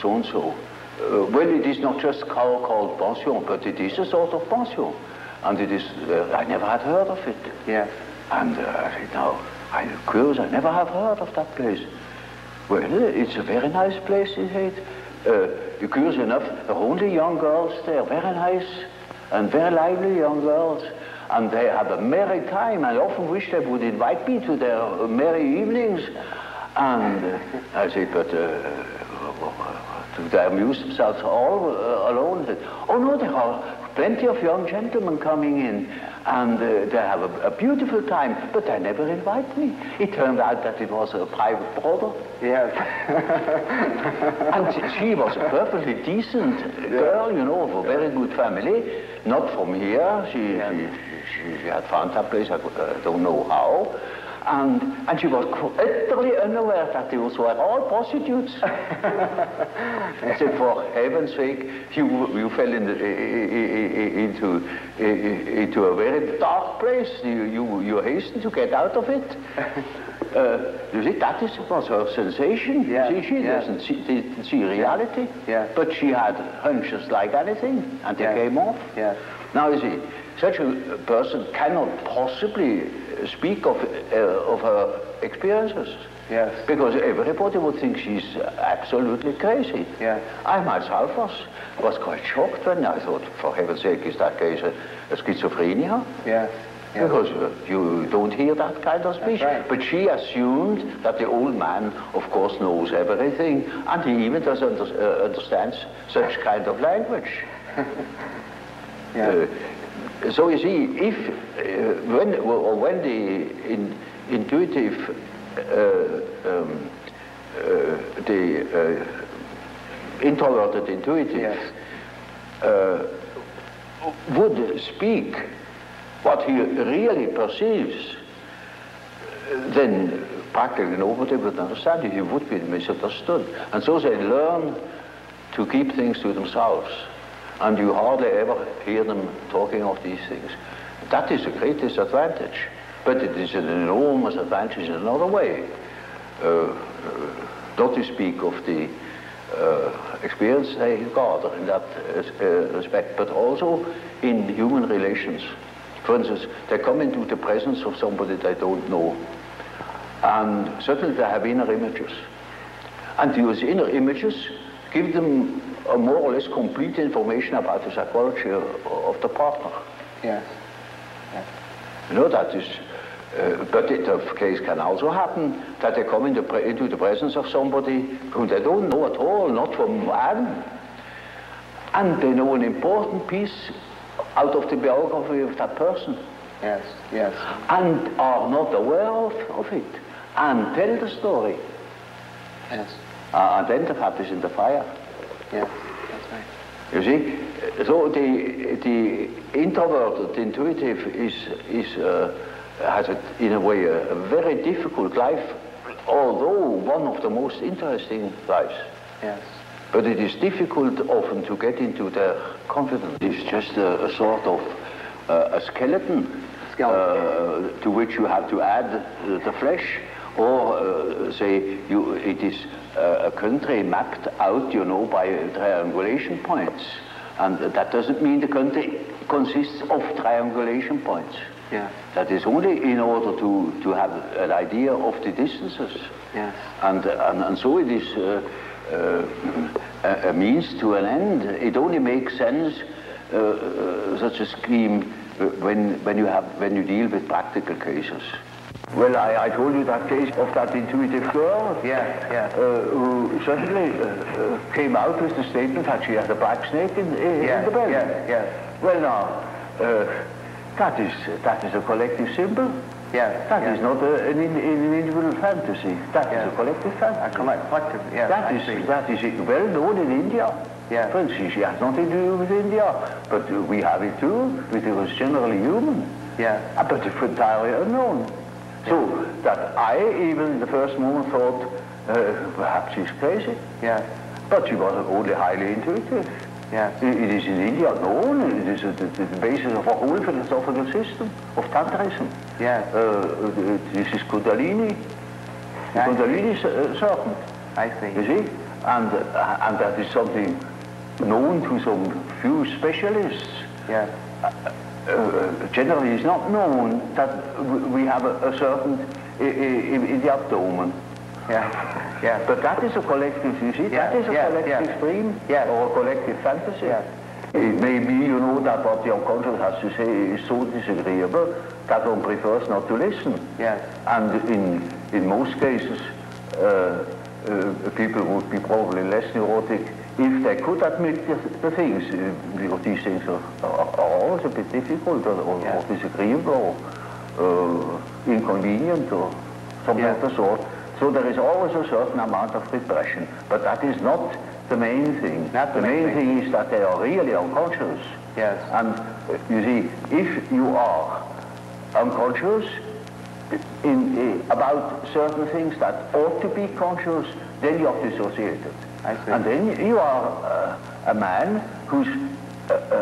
so-and-so. Well, it is not just called pension, but it is a sort of pension. And it is, I never had heard of it." Yeah. And I said, "Now, I'm curious, I never have heard of that place." "Well, it's a very nice place," he said. You're curious enough, there are only young girls there, very nice and very lively young girls. And they have a merry time. I often wish they would invite me to their merry evenings. And I said, "But do they amuse themselves all alone?" Said, "Oh no, there are plenty of young gentlemen coming in, and they have a beautiful time, but they never invite me." It turned out that it was a private brother. Yes. And she was a perfectly decent girl, you know, of a very good family, not from here. She had found that place, I don't know how. And she was utterly unaware that those were all prostitutes. I said, "For heaven's sake, you fell into a very dark place. You hastened to get out of it." You see, that was her sensation. Yeah. She didn't see reality, Yeah. but she had hunches like anything, and they came off. Yeah. Now, you see, such a person cannot possibly speak of her experiences. Yes. Because everybody would think she's absolutely crazy. Yeah. I myself was quite shocked when I thought, for heaven's sake, is that case a schizophrenia? Yes. Yeah. Because you don't hear that kind of speech. That's right. But she assumed that the old man, of course, knows everything, and he even does understands such kind of language. Yeah. So you see, if when the intuitive the introverted intuitive would speak what he really perceives, then practically nobody would understand it. He would be misunderstood. And so they learn to keep things to themselves. And you hardly ever hear them talking of these things. That is a great disadvantage. But it is an enormous advantage in another way. Not to speak of the experience they gather in that respect, but also in human relations. For instance, they come into the presence of somebody they don't know, and certainly they have inner images. And those inner images give them a more or less complete information about the psychology of the partner. Yes. Yes. You know, that is, but the case can also happen that they come into the presence of somebody whom they don't know at all, not from Adam, and they know an important piece out of the biography of that person. Yes, yes. And are not aware of it, and tell the story. Yes. And then the fat is in the fire. Yeah, that's right. You see, so the introverted intuitive has in a way a very difficult life, although one of the most interesting lives. Yes. But it is difficult often to get into their confidence. It's just a sort of a skeleton to which you have to add the flesh, or say it is a country mapped out, you know, by triangulation points. And that doesn't mean the country consists of triangulation points. Yeah. That is only in order to have an idea of the distances. Yes. And so it is a means to an end. It only makes sense, such a scheme, when you deal with practical cases. Well, I told you that case of that intuitive girl, who certainly came out with the statement that she had a black snake in the bed. Yeah. Well, now, that is a collective symbol. That is not an individual fantasy. That is a collective fantasy. Collective, yeah. That is well known in India. Yeah. For instance, she has nothing to do with India, but we have it too. It was generally human. Yeah. But it's entirely unknown. So that I even in the first moment thought, perhaps she's crazy. Yeah. But she was only highly intuitive. Yeah. It is in India known. It is the basis of a whole philosophical system of Tantrism. Yeah. This is Kundalini. The Kundalini serpent. I see. You see? And that is something known to some few specialists. Yeah. Generally, it's not known that we have a serpent in the abdomen. Yeah. But that is a collective, you see, that is a collective dream, or a collective fantasy. Yeah. It may be, you know, that what the unconscious has to say is so disagreeable that one prefers not to listen. Yeah. And in most cases, people would be probably less neurotic if they could admit the things. Because these things are always a bit difficult or disagreeable or inconvenient or something of the sort. So there is always a certain amount of repression, but that is not the main thing. Not the main thing is that they are really unconscious. Yes. And you see, if you are unconscious about certain things that ought to be conscious, then you are dissociated. I see. And then you are a man whose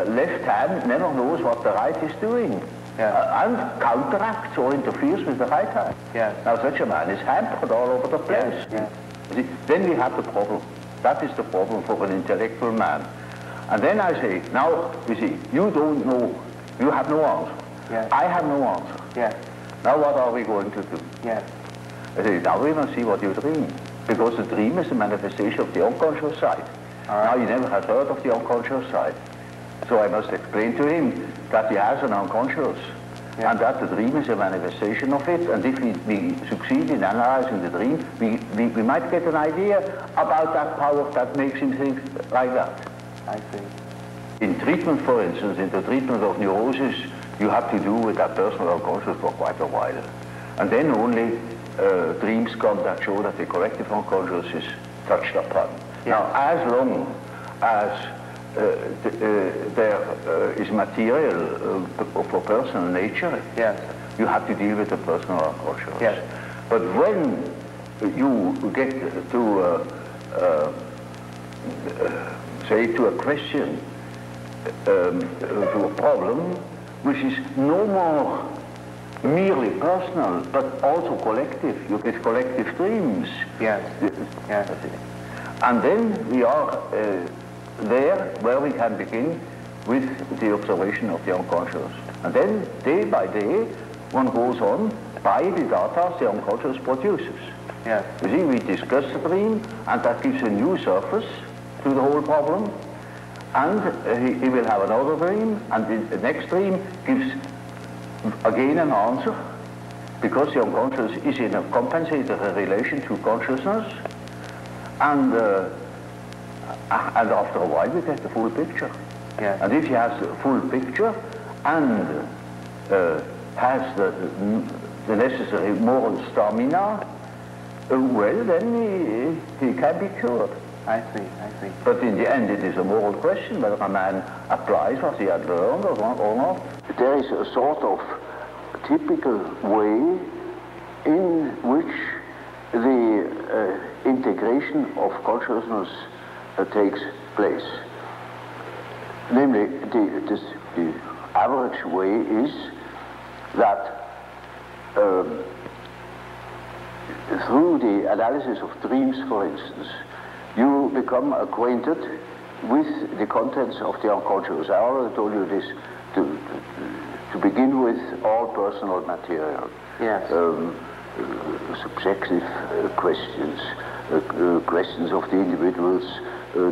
left hand never knows what the right is doing. And counteracts or interferes with the right hand. Now such a man is hampered all over the place. Then we have the problem. That is the problem for an intellectual man. And then I say, now, you see, you don't know, you have no answer. I have no answer. Now what are we going to do? I say, now we must see what you dream. Because the dream is a manifestation of the unconscious side. Now he never has heard of the unconscious side. So I must explain to him that he has an unconscious, and that the dream is a manifestation of it, and if we succeed in analyzing the dream, we might get an idea about that power that makes him think like that. I see. In treatment, for instance, in the treatment of neurosis, you have to do with that personal unconscious for quite a while. And then only dreams come that show that the collective unconscious is touched upon. Now, as long as there is material for personal nature, you have to deal with the personal unconscious. But when you get to, say, to a question, to a problem, which is no more merely personal, but also collective. You get collective dreams. And then we are there where we can begin with the observation of the unconscious. And then, day by day, one goes on by the data the unconscious produces. You see, we discuss the dream, and that gives a new surface to the whole problem. And he will have another dream, and the next dream gives again an answer, because the unconscious is in a compensated relation to consciousness, and after a while we get the full picture. And if he has the full picture and has the necessary moral stamina, well, then he can be cured. I see. But in the end, it is a moral question whether a man applies what he had learned or not. There is a sort of typical way in which the integration of consciousness takes place. Namely, the average way is that through the analysis of dreams, for instance, you become acquainted with the contents of the unconscious. I already told you this, to begin with all personal material. Subjective questions, questions of the individual's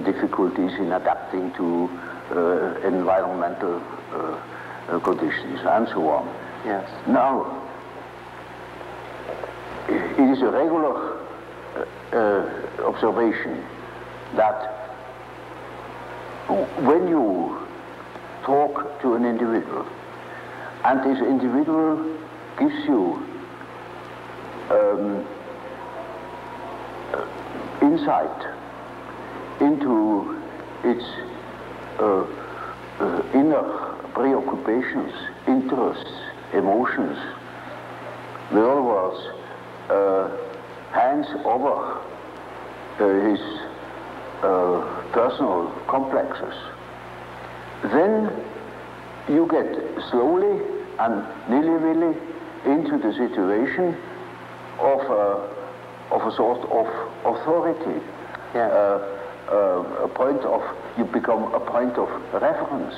difficulties in adapting to environmental conditions, and so on. Now, it is a regular observation that when you talk to an individual, and this individual gives you insight into its inner preoccupations, interests, emotions, in other words, hands over his personal complexes, then you get slowly and nilly-willy into the situation of a sort of authority, a point of, you become a point of reference.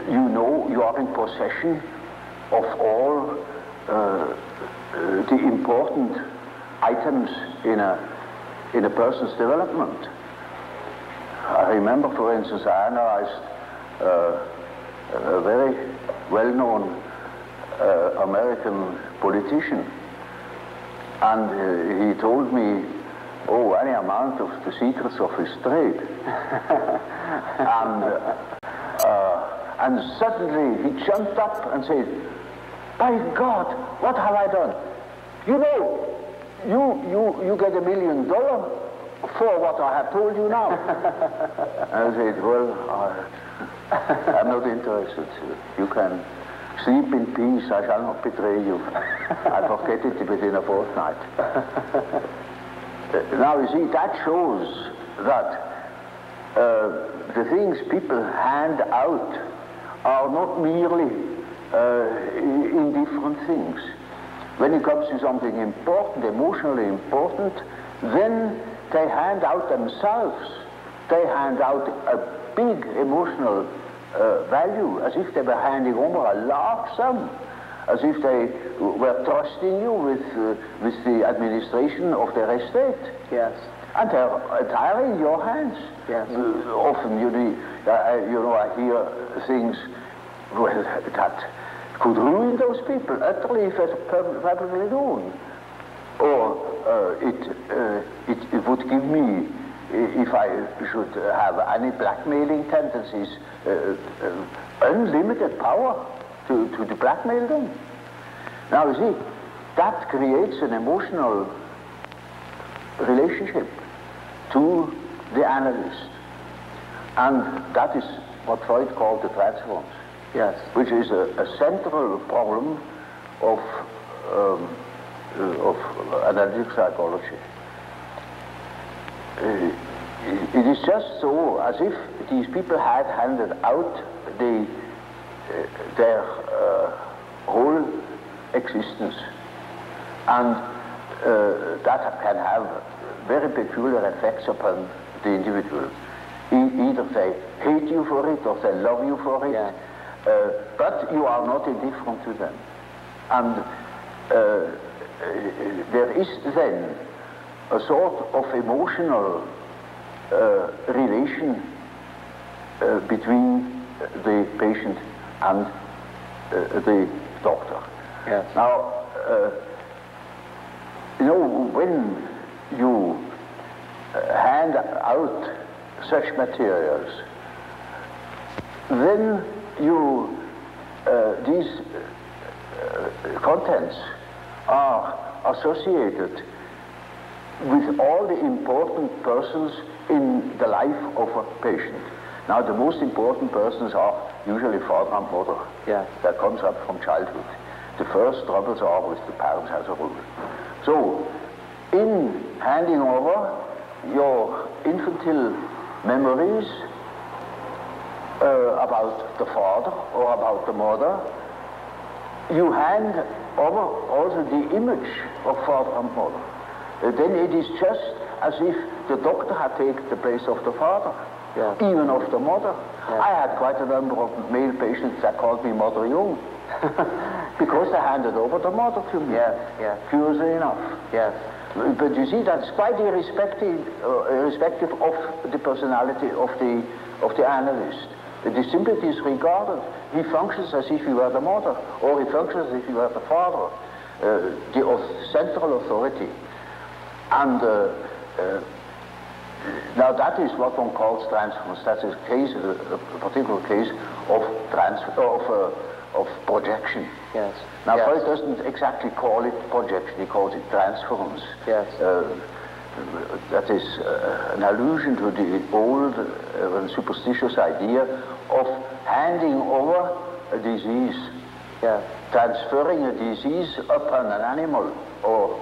You know you are in possession of all the important items in a person's development. I remember, for instance, I analyzed a very well-known American politician, and he told me, oh, any amount of the secrets of his trade. And suddenly he jumped up and said, by God, what have I done? You know, you get $1 million for what I have told you now. And I said, well, I'm not interested. You can sleep in peace, I shall not betray you. I'll forget it within a fortnight. Now, you see, that shows that the things people hand out are not merely indifferent things. When it comes to something important, emotionally important, then they hand out themselves. They hand out a big emotional value, as if they were handing over a large sum, as if they were trusting you with the administration of their estate. And they're entirely in your hands. Often, you know, I hear things that could ruin those people utterly if it's publicly known. Or it would give me, if I should have any blackmailing tendencies, unlimited power to blackmail them. Now, you see, that creates an emotional relationship to the analyst. And that is what Freud called the transference. Yes. Which is a central problem of analytic psychology. It is just so as if these people had handed out their whole existence, and that can have very peculiar effects upon the individual. Either they hate you for it or they love you for it, yeah. But you are not indifferent to them. And there is then a sort of emotional relation between the patient and the doctor. Yes. Now, you know, when you hand out such materials, then these contents are associated with all the important persons in the life of a patient. Now, the most important persons are usually father and mother. Yeah. That comes up from childhood. The first troubles are with the parents as a rule. So, in handing over your infantile memories about the father or about the mother, you hand over also the image of father and mother. Then it is just as if the doctor had taken the place of the father, yeah. even of the mother. Yeah. I had quite a number of male patients that called me Mother Jung, because they handed over the mother to me. Yes, yes. Curiously enough. Yes. But you see, that's quite irrespective of the personality of the analyst. It is simply disregarded. He functions as if he were the mother, or he functions as if he were the father, the central authority. And now that is what one calls transference. That's a case, a particular case of of projection. Yes. Now, yes. Freud doesn't exactly call it projection; he calls it transference. Yes. That is an allusion to the old and superstitious idea of handing over a disease, Yeah. transferring a disease upon an animal, or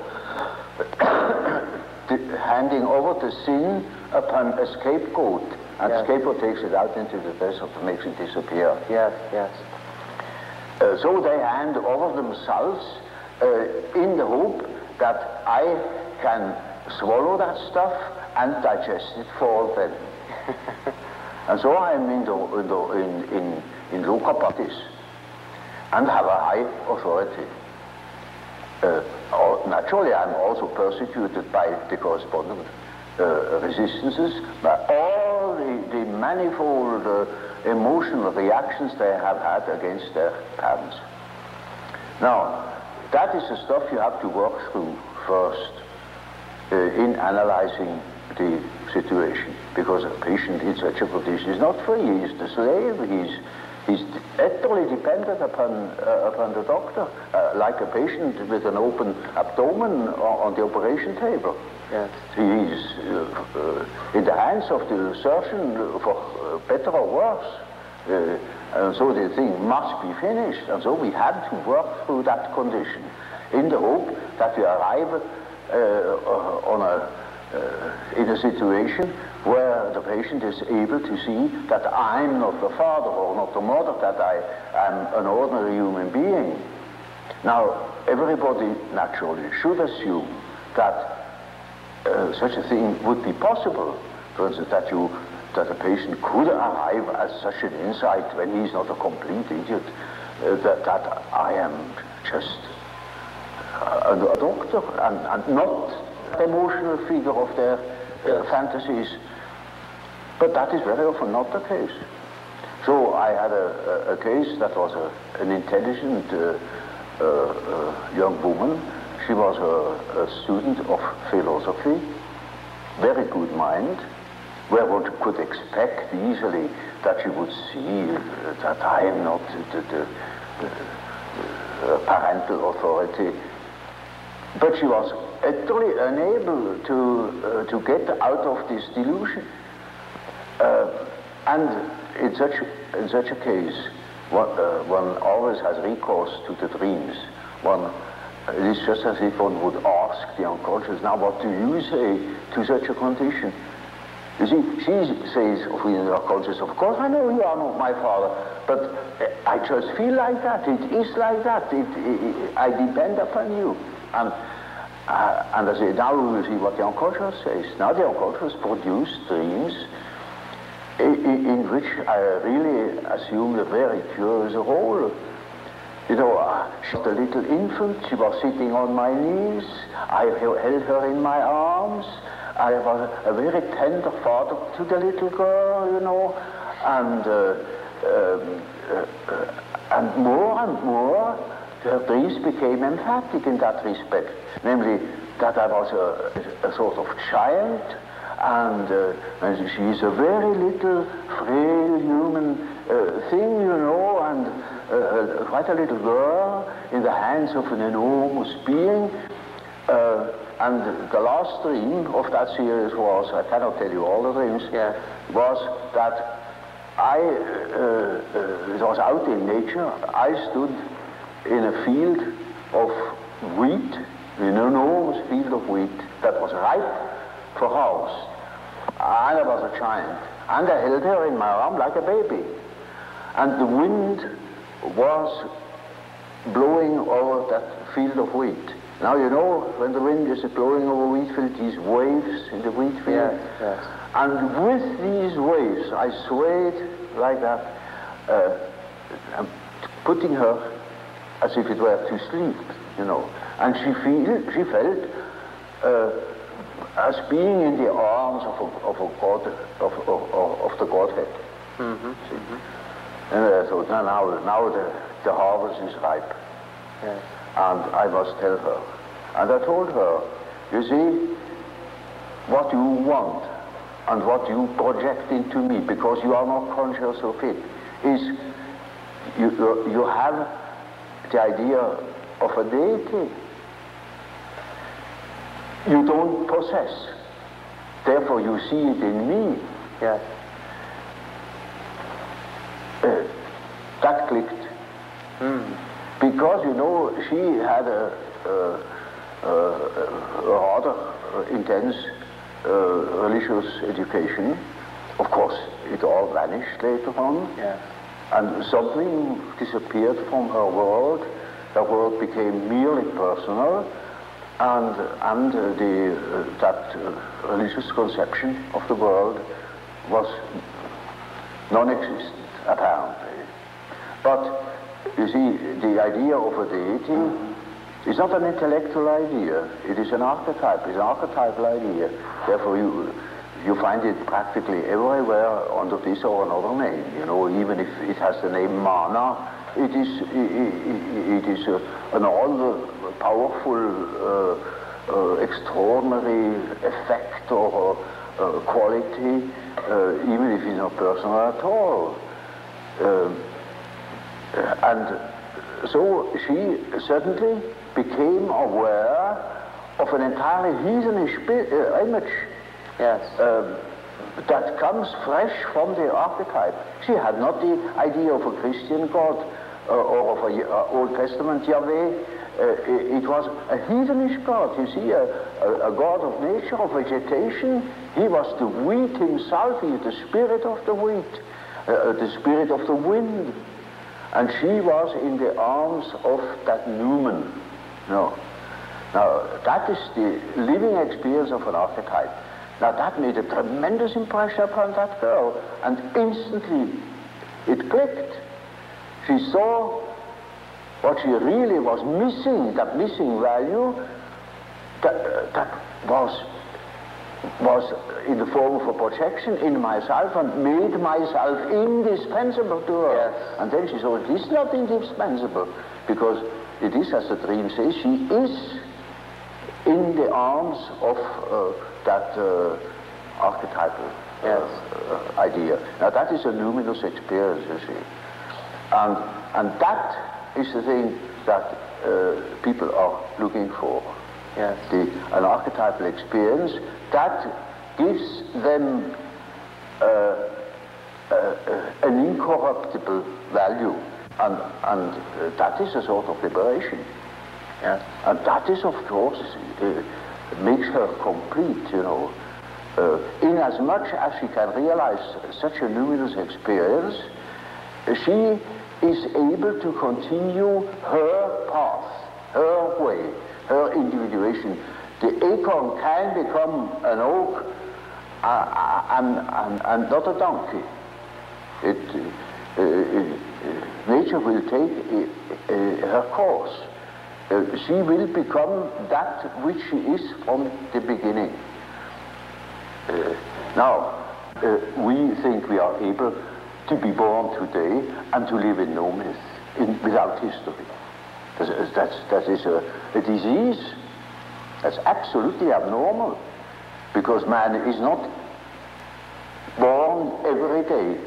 handing over the sin upon a scapegoat, and the Yes. scapegoat takes it out into the desert and makes it disappear. Yes, yes. So they hand over themselves in the hope that I can swallow that stuff and digest it for them. And so I am in loca patis and have a high authority. Naturally, I'm also persecuted by the correspondent resistances, by all the manifold emotional reactions they have had against their parents. Now, that is the stuff you have to work through first in analyzing the situation, because a patient in such a condition is not free. He is the slave. He's utterly dependent upon the doctor, like a patient with an open abdomen on the operation table. Yes. He is in the hands of the surgeon for better or worse. And so the thing must be finished. And so we had to work through that condition in the hope that we arrive in a situation where the patient is able to see that I'm not the father or not the mother, that I am an ordinary human being. Now, everybody naturally should assume that such a thing would be possible. For instance, that a patient could arrive at such an insight when he's not a complete idiot, that I am just a doctor and not the emotional figure of their fantasies. But that is very often not the case. So I had a case that was an intelligent young woman. She was a student of philosophy, very good mind, where one could expect easily that she would see that I am not the parental authority. But she was utterly unable to get out of this delusion. And in such a case, one always has recourse to the dreams. It is just as if one would ask the unconscious, now what do you say to such a condition? You see, she says of the unconscious, of course I know you are not my father, but I just feel like that, it is like that, I depend upon you. And I say, now we will see what the unconscious says. Now the unconscious produced dreams in which I really assumed a very curious role. You know, she was a little infant, she was sitting on my knees, I held her in my arms, I was a very tender father to the little girl, you know, and more, her dreams became emphatic in that respect, namely that I was a sort of giant, and she is a very little, frail human thing, you know, and quite a little girl in the hands of an enormous being. And the last dream of that series was, I cannot tell you all the dreams, was that it was out in nature. I stood in a field of wheat, an enormous field of wheat that was ripe for harvest. And I was a giant. And I held her in my arm like a baby. And the wind was blowing over that field of wheat. Now you know, when the wind is blowing over wheat field, these waves in the wheat field. Yes. And with these waves, I swayed like that, putting her as if it were to sleep, you know. And she felt as being in the arms of the Godhead. And I thought, now the harvest is ripe. Yes. And I must tell her. And I told her, you see, what you want and what you project into me, because you are not conscious of it, is you have the idea of a deity. You don't possess. Therefore you see it in me. Yes. That clicked. Because, you know, she had a rather intense religious education. Of course, it all vanished later on. Yeah. And something disappeared from her world. Her world became merely personal, and that religious conception of the world was non-existent, apparently. But you see, the idea of a deity is not an intellectual idea. It is an archetype. It's an archetypal idea. Therefore, you find it practically everywhere under this or another name. You know, even if it has the name mana, it is an all-powerful, extraordinary effect or quality, even if it's not personal at all. And so she suddenly became aware of an entirely heathenish image. Yes. That comes fresh from the archetype. She had not the idea of a Christian God or of an Old Testament Yahweh. It was a heathenish God, you see, a God of nature, of vegetation. He was the wheat himself, he is the spirit of the wheat, the spirit of the wind. And she was in the arms of that Newman. No. Now, that is the living experience of an archetype. Now, that made a tremendous impression upon that girl, and instantly it clicked. She saw what she really was missing, that missing value, that was in the form of a projection in myself and made myself indispensable to her. Yes. And then she saw it is not indispensable, because it is, as the dream says, she is in the arms of that archetypal idea. Now that is a luminous experience, you see. And that is the thing that people are looking for. Yes. An archetypal experience that gives them an incorruptible value, and that is a sort of liberation. Yes. And that is, of course, makes her complete, you know. Inasmuch as she can realize such a luminous experience, she is able to continue her path, her way, her individuation. The acorn can become an oak and not a donkey. Nature will take her course. She will become that which she is from the beginning. Now, we think we are able to be born today and to live in no myth, without history. That is a disease. That's absolutely abnormal, because man is not born every day.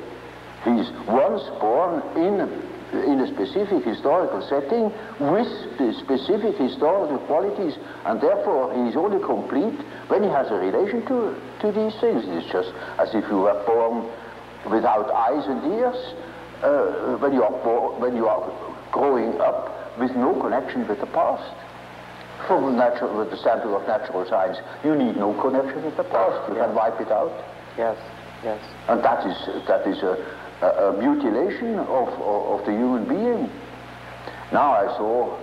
He's once born in a specific historical setting with the specific historical qualities, and therefore he is only complete when he has a relation to these things. It's just as if you were born without eyes and ears, when you are growing up with no connection with the past. From the standpoint of natural science, you need no connection with the past. You can wipe it out. Yes, yes. And that is a mutilation of the human being. Now I saw,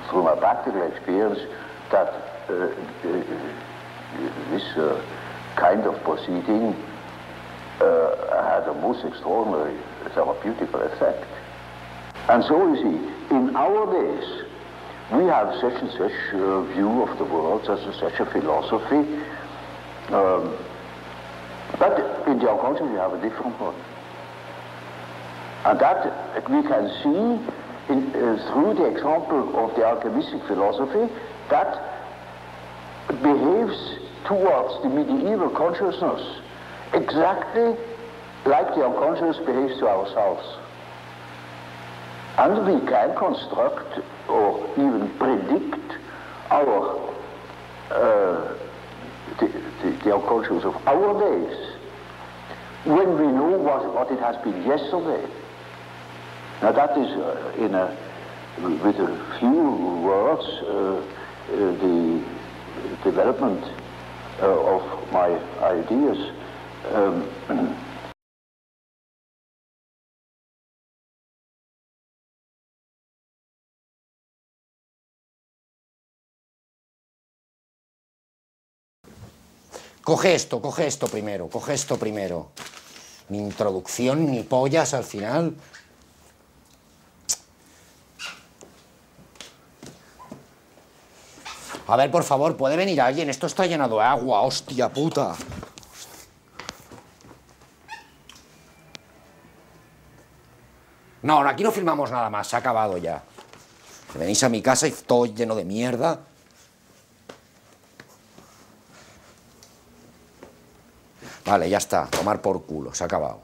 through my practical experience, that this kind of proceeding had a most extraordinary therapeutical effect. And so you see, in our days, we have such and such view of the world, such and such a philosophy, but in the unconscious we have a different one. And that we can see through the example of the alchemistic philosophy that behaves towards the medieval consciousness exactly like the unconscious behaves to ourselves. And we can construct or even predict our the unconscious of our days when we know what it has been yesterday. Now that is, with a few words, the development of my ideas. Coge esto primero, coge esto primero. Ni introducción, ni pollas al final. A ver, por favor, ¿puede venir alguien? Esto está llenado de agua, hostia puta. No, aquí no filmamos nada más, se ha acabado ya. Venís a mi casa y todo lleno de mierda. Vale, ya está, tomar por culo, se ha acabado.